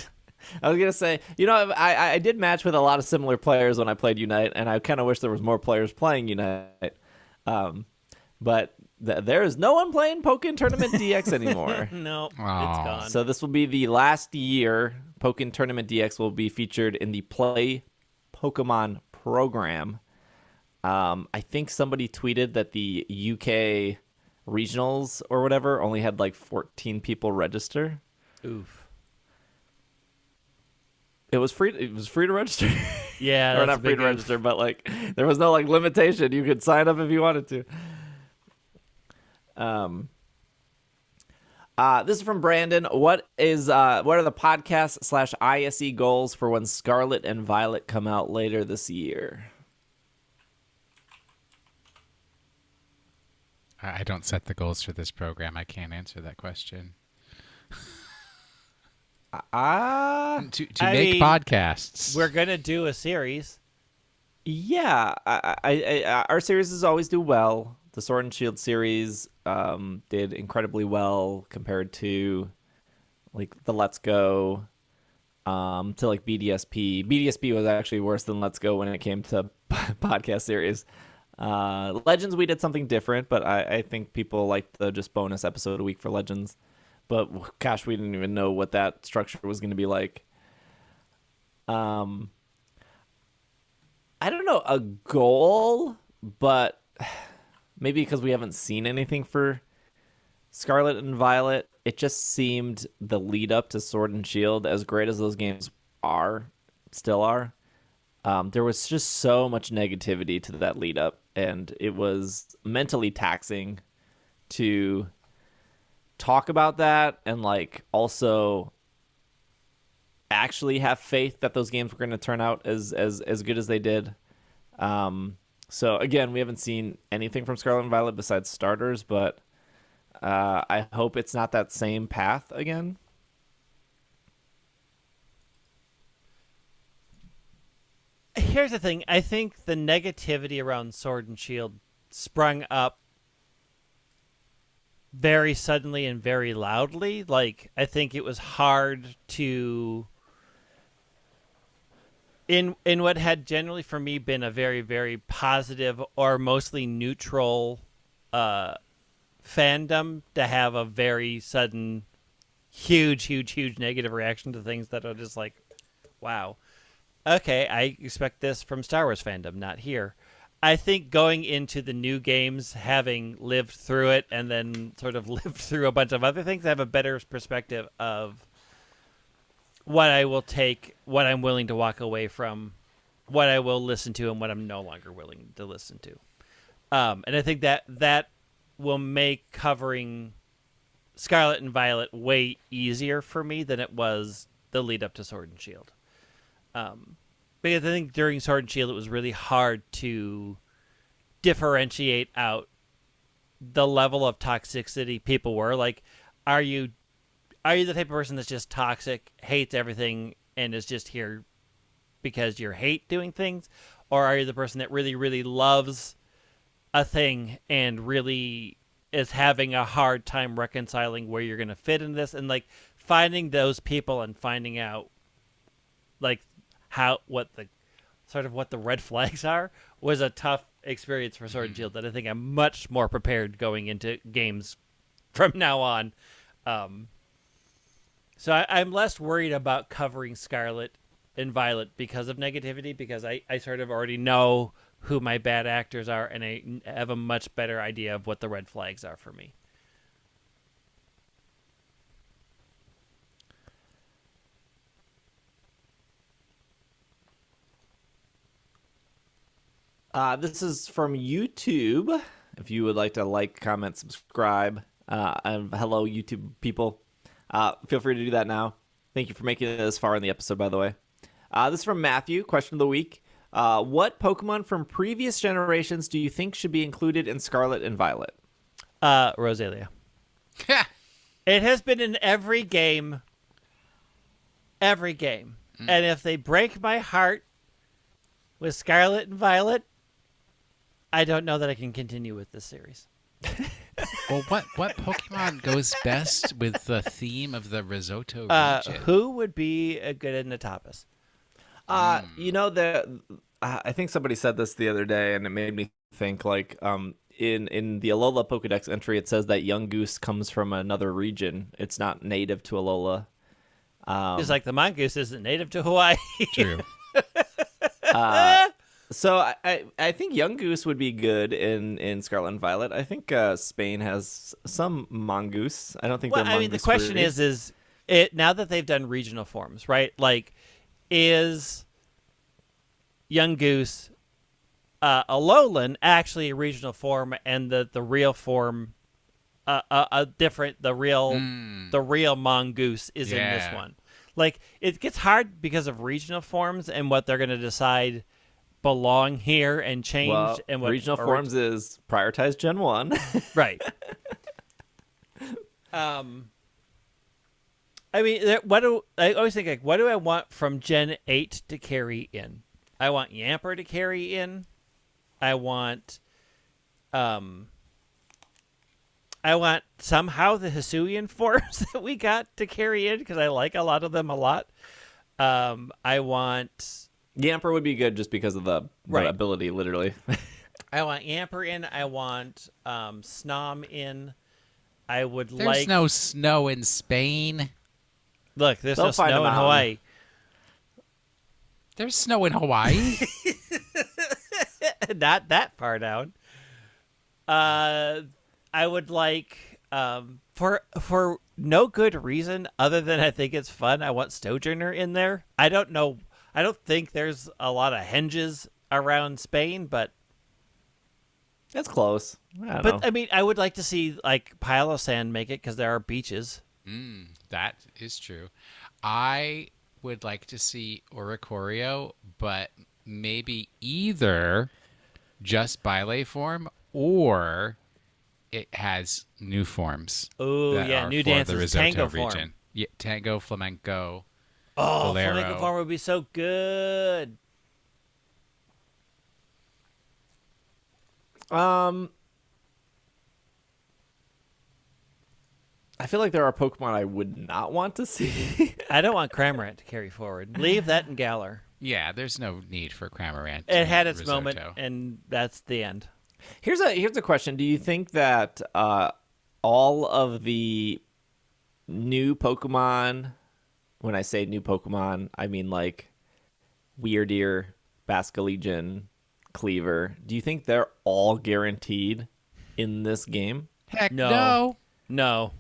I was gonna say, you know, I did match with a lot of similar players when I played Unite, and I kind of wish there was more players playing Unite. But there is no one playing Pokémon Tournament DX anymore. No, it's Aww. gone. So this will be the last year Pokémon Tournament DX will be featured in the Play Pokemon program. I think somebody tweeted that the UK regionals or whatever only had like 14 people register. Oof. It was free to register. Yeah, or not free to register, but like there was no like limitation. You could sign up if you wanted to. This is from Brandon. What are the podcast / ISE goals for when Scarlet and Violet come out later this year? I don't set the goals for this program. I can't answer that question. I To make podcasts. We're gonna do a series. Yeah, our series always do well. The Sword and Shield series did incredibly well compared to like the Let's Go, to like BDSP. BDSP was actually worse than Let's Go when it came to podcast series. Legends, we did something different, but I think people liked the just bonus episode a week for Legends. But gosh, we didn't even know what that structure was going to be like. Um, I don't know a goal, but maybe because we haven't seen anything for Scarlet and Violet, it just seemed the lead up to Sword and Shield, as great as those games are, still are. There was just so much negativity to that lead up, and it was mentally taxing to talk about that and like also actually have faith that those games were going to turn out as good as they did. So again, we haven't seen anything from Scarlet and Violet besides starters, but I hope it's not that same path again. Here's the thing. I think the negativity around Sword and Shield sprung up very suddenly and very loudly. Like, I think it was hard to in what had generally for me been a very, very positive or mostly neutral fandom to have a very sudden huge negative reaction to things that are just like, wow. Okay, I expect this from Star Wars fandom, not here. I think going into the new games, having lived through it and then sort of lived through a bunch of other things, I have a better perspective of what I will take, what I'm willing to walk away from, what I will listen to, and what I'm no longer willing to listen to. And I think that will make covering Scarlet and Violet way easier for me than it was the lead up to Sword and Shield. Because I think during Sword and Shield it was really hard to differentiate out the level of toxicity people were. Like, are you the type of person that's just toxic, hates everything, and is just here because you hate doing things? Or are you the person that really, really loves a thing and really is having a hard time reconciling where you're going to fit in this? And, like, finding those people and finding out, like, what the red flags are was a tough experience for Sword and Shield that I think I'm much more prepared going into games from now on. So I'm less worried about covering Scarlet and Violet because of negativity, because I sort of already know who my bad actors are, and I have a much better idea of what the red flags are for me. This is from YouTube. If you would like to like, comment, subscribe, and hello, YouTube people. Feel free to do that now. Thank you for making it this far in the episode, by the way. This is from Matthew. Question of the week. What Pokemon from previous generations do you think should be included in Scarlet and Violet? Rosalia. It has been in every game. Every game. And if they break my heart with Scarlet and Violet, I don't know that I can continue with this series. Well, what Pokemon goes best with the theme of the risotto region? Who would be a good Natopus? You know, I think somebody said this the other day, and it made me think, like, in the Alola Pokedex entry, it says that Young Goose comes from another region. It's not native to Alola. Just like the mongoose isn't native to Hawaii. True. So I think Young Goose would be good in Scarlet and Violet. I think Spain has some mongoose. I don't think Well, they're I mean, the mongoose question free. is it now that they've done regional forms, right? Like, is Young Goose Alolan actually a regional form, and the real form different? The real mongoose is in this one. Like, it gets hard because of regional forms and what they're going to decide belong here and change. Well, and what regional forms is prioritize Gen 1. right. I mean, I always think, like, what do I want from Gen 8 to carry in? I want Yamper to carry in. I want somehow the Hisuian forms that we got to carry in because I like a lot of them a lot. I want Yamper would be good just because of the Right. ability, literally. I want Yamper in. I want Snom in. I would There's no snow in Spain. Look, there's They'll no find snow a in mountain. Hawaii. There's snow in Hawaii. Not that far down. I would like for no good reason other than I think it's fun. I want Sojourner in there. I don't know. I don't think there's a lot of henges around Spain, but That's close. I don't know. I mean, I would like to see like Pile of Sand make it because there are beaches. That is true. I would like to see Oricorio, but maybe either just Bile form or it has new forms. Oh that yeah, are new for the dances, risotto tango region. form. Yeah, tango, flamenco. Oh, Bolero. flamenco form would be so good. I feel like there are Pokemon I would not want to see. I don't want Cramorant to carry forward. Leave that in Galar. Yeah, there's no need for Cramorant. It had its risotto. moment, and that's the end. Here's a question. Do you think that all of the new Pokemon, when I say new Pokemon, I mean like Weirdeer, Basculegion, Cleaver, do you think they're all guaranteed in this game? Heck No. No.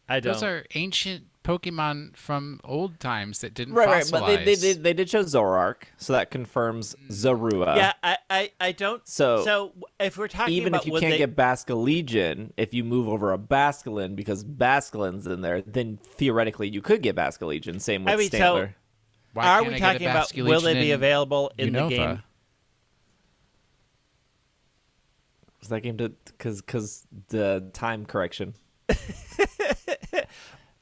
I don't. Those are ancient Pokemon from old times that didn't Right, fossilize. but they did show Zoroark, so that confirms Zorua. Yeah, I don't. So if we're talking even about if you would can't they, get Basculegion, if you move over a Basculin because Basculin's in there, then theoretically you could get Basculegion. Same with I mean, so- Stantler. Why are can't we I get a talking about will they Basculegion be in available in the Unova? game? Is that game because the time correction?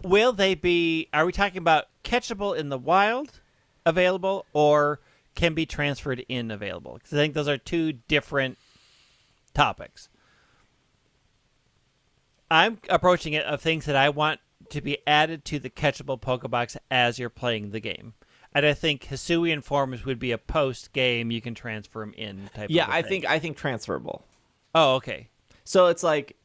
Will they be? Are we talking about catchable in the wild, available, or can be transferred in available? Because I think those are two different topics. I'm approaching it of things that I want to be added to the catchable Pokebox as you're playing the game. And I think Hisuian forms would be a post game you can transfer them in type. Yeah, of a I thing. think transferable. Oh, okay. So it's like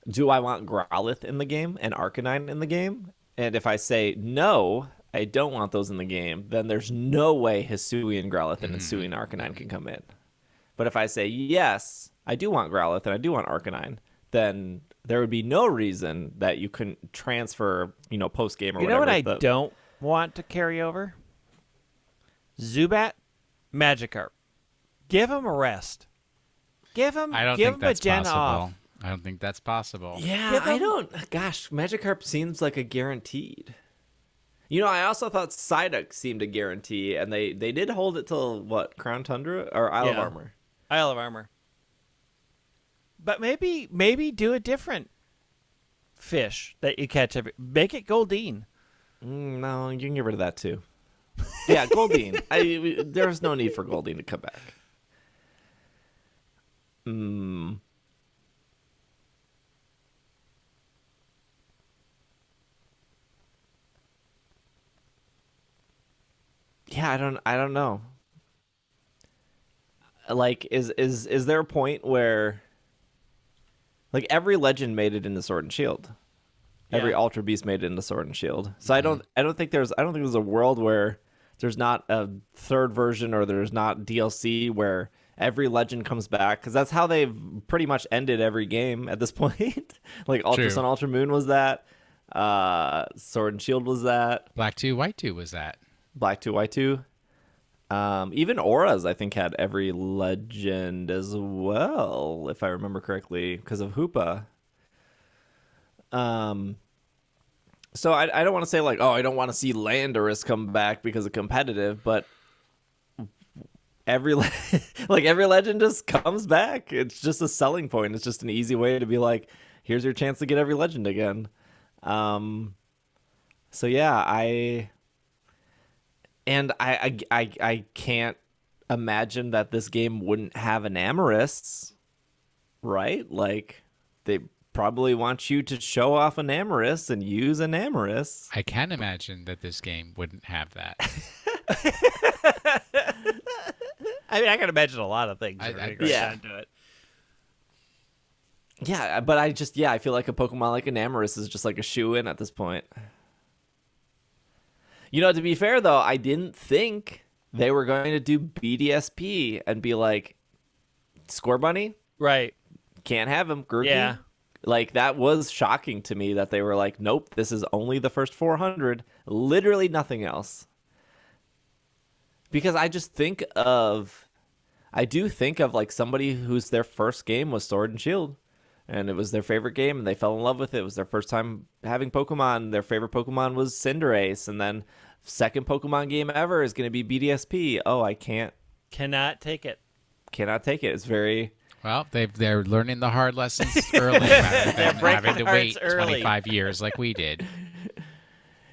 do I want Growlithe in the game and Arcanine in the game? And if I say no, I don't want those in the game, then there's no way Hisuian Growlithe and Hisuian Arcanine can come in. But if I say yes, I do want Growlithe and I do want Arcanine, then there would be no reason that you couldn't transfer, post game or You know whatever. what I don't want to carry over? Zubat, Magikarp. Give him a rest. Give him. I don't give think him that's a gen possible. off. I don't think that's possible. Yeah, Give I them- don't. Gosh, Magikarp seems like a guaranteed. I also thought Psyduck seemed a guarantee, and they did hold it till what, Crown Tundra or Isle of Yeah. Armor. Isle of Armor. But maybe do a different fish that you catch every. Make it Goldeen. No, you can get rid of that too. Yeah, Goldeen. There's no need for Goldeen to come back. Yeah, I don't know. Like, is there a point where, like, every legend made it into Sword and Shield, every Yeah. Ultra Beast made it into Sword and Shield. So I don't think there's a world where there's not a third version or there's not DLC where every legend comes back, because that's how they've pretty much ended every game at this point. Like Ultra True. Sun, Ultra Moon was that. Sword and Shield was that. Black 2, White 2 was that. Black 2, White 2. Even Auras, I think, had every legend as well, if I remember correctly, because of Hoopa. So I don't want to say, like, oh, I don't want to see Landorus come back because of competitive, but every legend just comes back. It's just a selling point. It's just an easy way to be like, here's your chance to get every legend again. So yeah, And I can't imagine that this game wouldn't have an Amorous, right? Like, they probably want you to show off an Amorous and use an Amorous. I can imagine that this game wouldn't have that. I mean, I can imagine a lot of things. Yeah. Down to it. Yeah, but I feel like a Pokemon like an Amorous is just like a shoe-in at this point. You know, to be fair, though, I didn't think they were going to do BDSP and be like, Score Bunny? Right. Can't have him, Grookey. Yeah. Like, that was shocking to me that they were like, nope, this is only the first 400. Literally nothing else. Because I do think of like somebody whose their first game was Sword and Shield. And it was their favorite game, and they fell in love with it. It was their first time having Pokemon. Their favorite Pokemon was Cinderace. And then second Pokemon game ever is going to be BDSP. Oh, I cannot take it. Cannot take it. It's very... Well, they're learning the hard lessons early rather than having to wait early. 25 years like we did.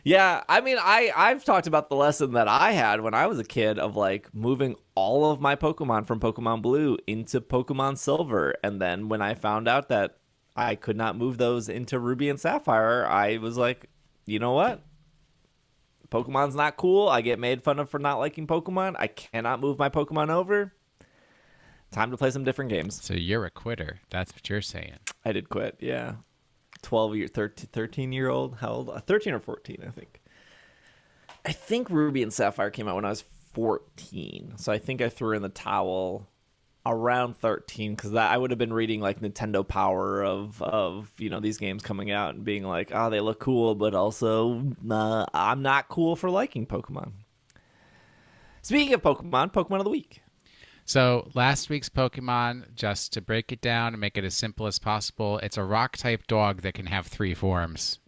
Yeah, I mean, I've talked about the lesson that I had when I was a kid of like moving all of my Pokemon from Pokemon Blue into Pokemon Silver. And then when I found out that I could not move those into Ruby and Sapphire, I was like, you know what? Pokemon's not cool. I get made fun of for not liking Pokemon. I cannot move my Pokemon over. Time to play some different games. So you're a quitter. That's what you're saying. I did quit, yeah. 13-year-old. How old? 13 or 14, I think. I think Ruby and Sapphire came out when I was 14. So I think I threw in the towel around 13 because I would have been reading like Nintendo Power of these games coming out and being like, oh, they look cool, but also I'm not cool for liking Pokemon. Speaking of Pokemon of the Week. So last week's Pokemon, just to break it down and make it as simple as possible, it's a rock-type dog that can have 3 forms.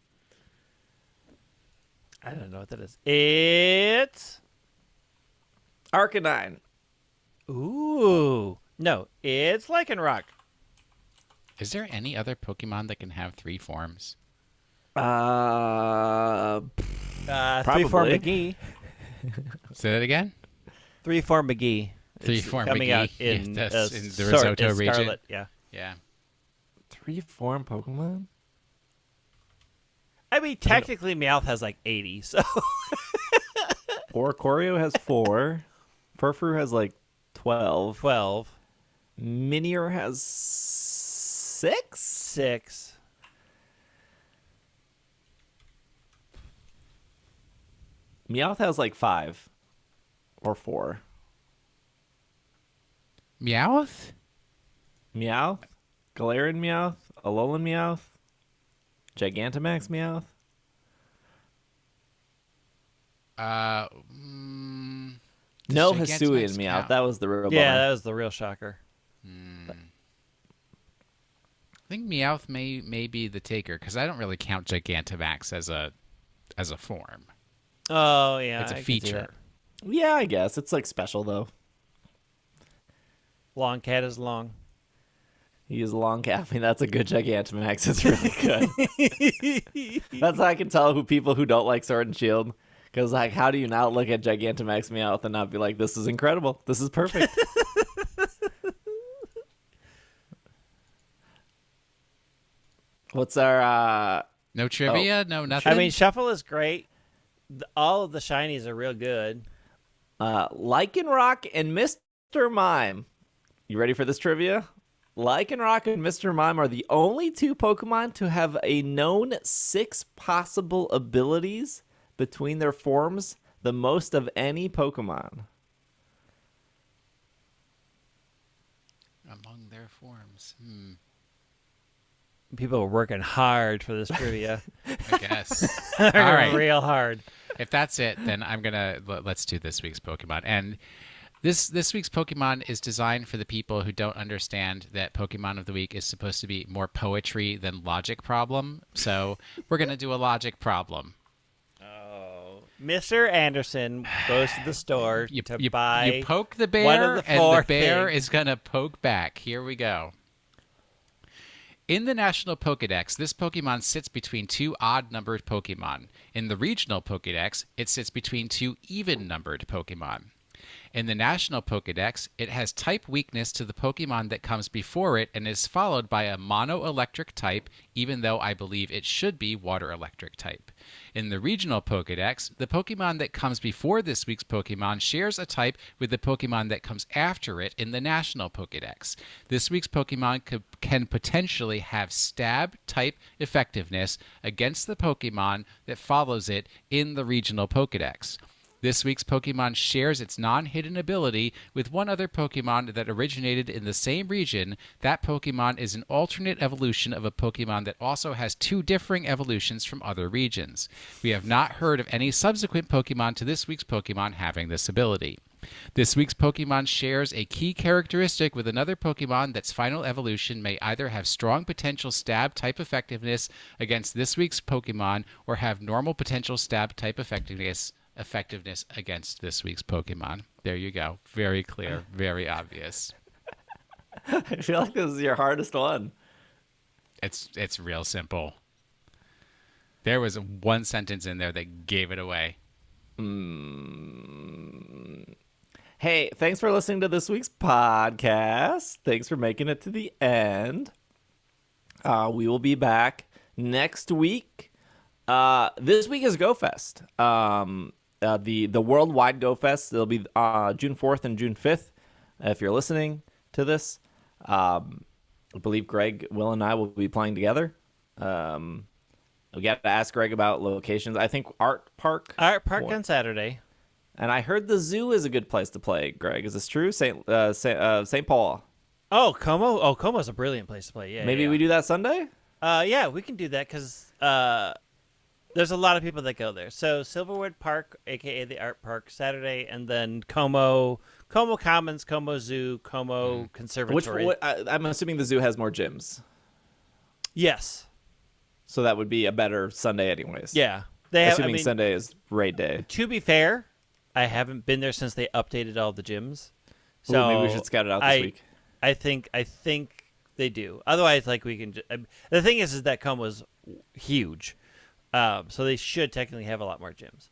I don't know what that is. It's Arcanine. Ooh. No, it's Lycanroc. Is there any other Pokemon that can have 3 forms? Probably. 3-form McGee. Say that again? 3-form McGee. 3-form coming McGee. out in, Yes, in the Risotto region. Scarlet, yeah. Yeah. 3-form Pokemon? I mean, technically, Meowth has like 80, so. Oricorio has 4. Furfrou has like 12. 12. Minior has 6? 6. Meowth has like 5 or 4. Meowth? Meowth, Galarian Meowth, Alolan Meowth, Gigantamax Meowth. No Hisuian Meowth. That was the real Yeah, bummer. that was the real shocker. I think Meowth may be the taker because I don't really count Gigantamax as a form. Oh, yeah. It's a I can see feature. that. Yeah, I guess. It's like special, though. Long cat is long. He is a long cat. I mean, that's a good Gigantamax. It's really good. That's how I can tell people who don't like Sword and Shield. Because, like, how do you not look at Gigantamax Meowth and not be like, this is incredible. This is perfect. What's our... No trivia? No nothing? I mean, Shuffle is great. All of the shinies are real good. Lycanroc and Mr. Mime. You ready for this trivia? Lycanroc and Mr. Mime are the only 2 Pokemon to have a known 6 possible abilities between their forms, the most of any Pokemon. Among their forms. People are working hard for this trivia. I guess. All right. Real hard. If that's it, then let's do this week's Pokemon. And this week's Pokemon is designed for the people who don't understand that Pokemon of the Week is supposed to be more poetry than logic problem. So we're going to do a logic problem. Oh. Mr. Anderson goes to the store to buy You poke the bear, one of the and four the bear things. is going to poke back. Here we go. In the National Pokédex, this Pokemon sits between two odd-numbered Pokemon. In the Regional Pokédex, it sits between two even-numbered Pokemon. In the National Pokédex, it has type weakness to the Pokemon that comes before it and is followed by a mono-electric type, even though I believe it should be water-electric type. In the Regional Pokédex, the Pokemon that comes before this week's Pokemon shares a type with the Pokemon that comes after it in the National Pokédex. This week's Pokemon can potentially have stab type effectiveness against the Pokemon that follows it in the Regional Pokédex. This week's Pokemon shares its non-hidden ability with one other Pokemon that originated in the same region. That Pokemon is an alternate evolution of a Pokemon that also has two differing evolutions from other regions. We have not heard of any subsequent Pokemon to this week's Pokemon having this ability. This week's Pokemon shares a key characteristic with another Pokemon that's final evolution may either have strong potential stab type effectiveness against this week's Pokemon or have normal potential stab type effectiveness against this week's Pokemon. There you go. Very clear, very obvious. I feel like this is your hardest one. It's real simple. There was one sentence in there that gave it away. Hey, thanks for listening to this week's podcast. Thanks for making it to the end. We will be back next week. This week is Go Fest. The worldwide Go Fest. It'll be June 4th and June 5th. If you're listening to this, I believe Greg, Will, and I will be playing together. We got to ask Greg about locations. I think Art Park. Art Park on Saturday. And I heard the zoo is a good place to play. Greg, is this true? St. Paul. Oh, Como. Oh, Como's a brilliant place to play. Yeah. Maybe we do that Sunday. Yeah, we can do that because there's a lot of people that go there. So Silverwood Park, aka the Art Park, Saturday, and then Como Commons, Como Zoo, Como Conservatory. I'm assuming the zoo has more gyms. Yes. So that would be a better Sunday, anyways. Yeah, assuming Sunday is raid day. To be fair, I haven't been there since they updated all the gyms. So maybe we should scout it out this week. I think they do. Otherwise, like we can. The thing is that Como's huge. So they should technically have a lot more gyms.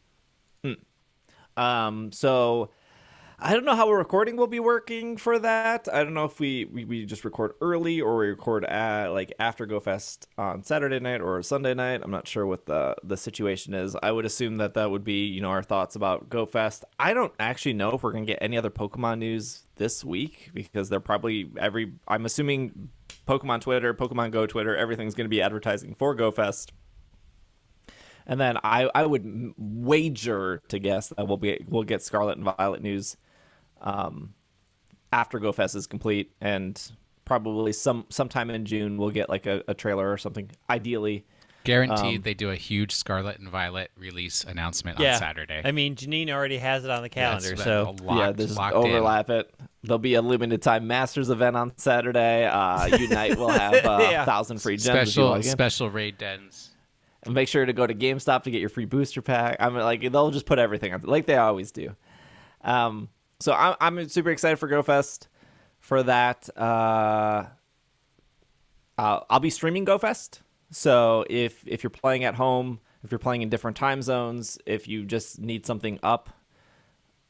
So I don't know how a recording will be working for that. I don't know if we just record early or we record after Go Fest on Saturday night or Sunday night. I'm not sure what the situation is. I would assume that would be, our thoughts about Go Fest. I don't actually know if we're going to get any other Pokemon news this week because they're probably I'm assuming Pokemon Twitter, Pokemon Go Twitter, everything's going to be advertising for Go Fest. And then I would wager to guess that we'll get Scarlet and Violet news after Go Fest is complete, and probably sometime in June we'll get like a trailer or something. Ideally, guaranteed they do a huge Scarlet and Violet release announcement on Saturday. I mean, Janine already has it on the calendar, so just overlap it. There'll be a limited time Masters event on Saturday. Unite will have 1,000 free gems. Special raid dens. Make sure to go to GameStop to get your free booster pack. I mean, they'll just put everything on, like they always do. So I'm super excited for Go Fest for that. I'll be streaming Go Fest. So if you're playing at home, if you're playing in different time zones, if you just need something up,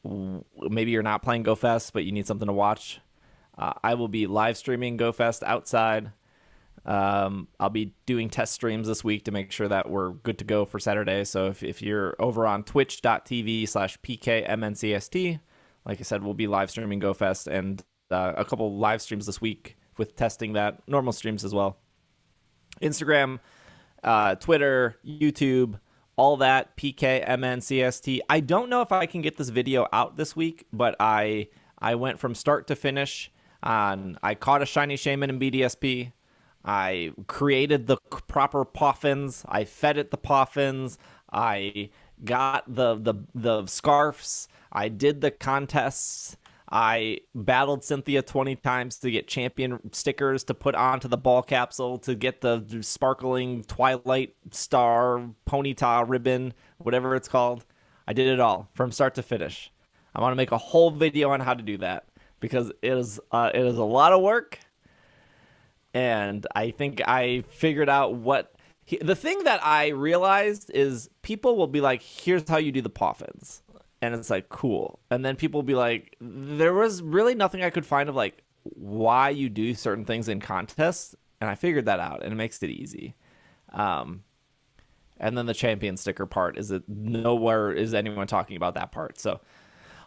maybe you're not playing Go Fest, but you need something to watch, I will be live streaming Go Fest outside. I'll be doing test streams this week to make sure that we're good to go for Saturday. So if you're over on twitch.tv/PKMNcast, like I said, we'll be live streaming Go Fest and a couple live streams this week with testing that, normal streams as well. Instagram, Twitter, YouTube, all that, PKMNcast. I don't know if I can get this video out this week, but I went from start to finish. I caught a shiny Shaman in BDSP. I created the proper poffins. I fed it the poffins. I got the scarfs. I did the contests. I battled Cynthia 20 times to get champion stickers to put onto the ball capsule, to get the sparkling Twilight Star Ponyta ribbon, whatever it's called. I did it all from start to finish. I want to make a whole video on how to do that because it is a lot of work. and I think I figured out the thing that I realized is people will be like, here's how you do the poffins. And it's like, cool. And then people will be like, there was really nothing I could find of like why you do certain things in contests. And I figured that out, and it makes it easy. And then the champion sticker part nowhere is anyone talking about that part. So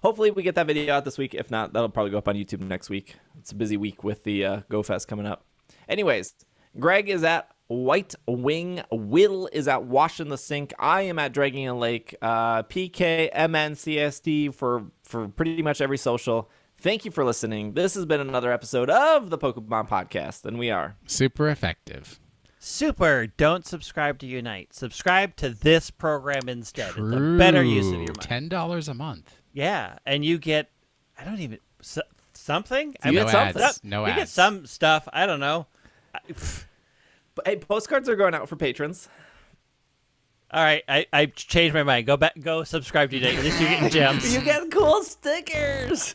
hopefully we get that video out this week. If not, that'll probably go up on YouTube next week. It's a busy week with the Go Fest coming up. Anyways, Greg is at White Wing. Will is at Wash in the Sink. I am at Dragging a Lake. PKMNcast for pretty much every social. Thank you for listening. This has been another episode of the Pokemon Podcast, and we are super effective. Super. Don't subscribe to Unite. Subscribe to this program instead. True. It's a better use of your money. $10 a month. Yeah, and you get, I don't even, something? You get something. No you ads. get some stuff. I don't know. Hey, postcards are going out for patrons. All right, I changed my mind. Go subscribe to Unite. At least you're getting gems. You get cool stickers.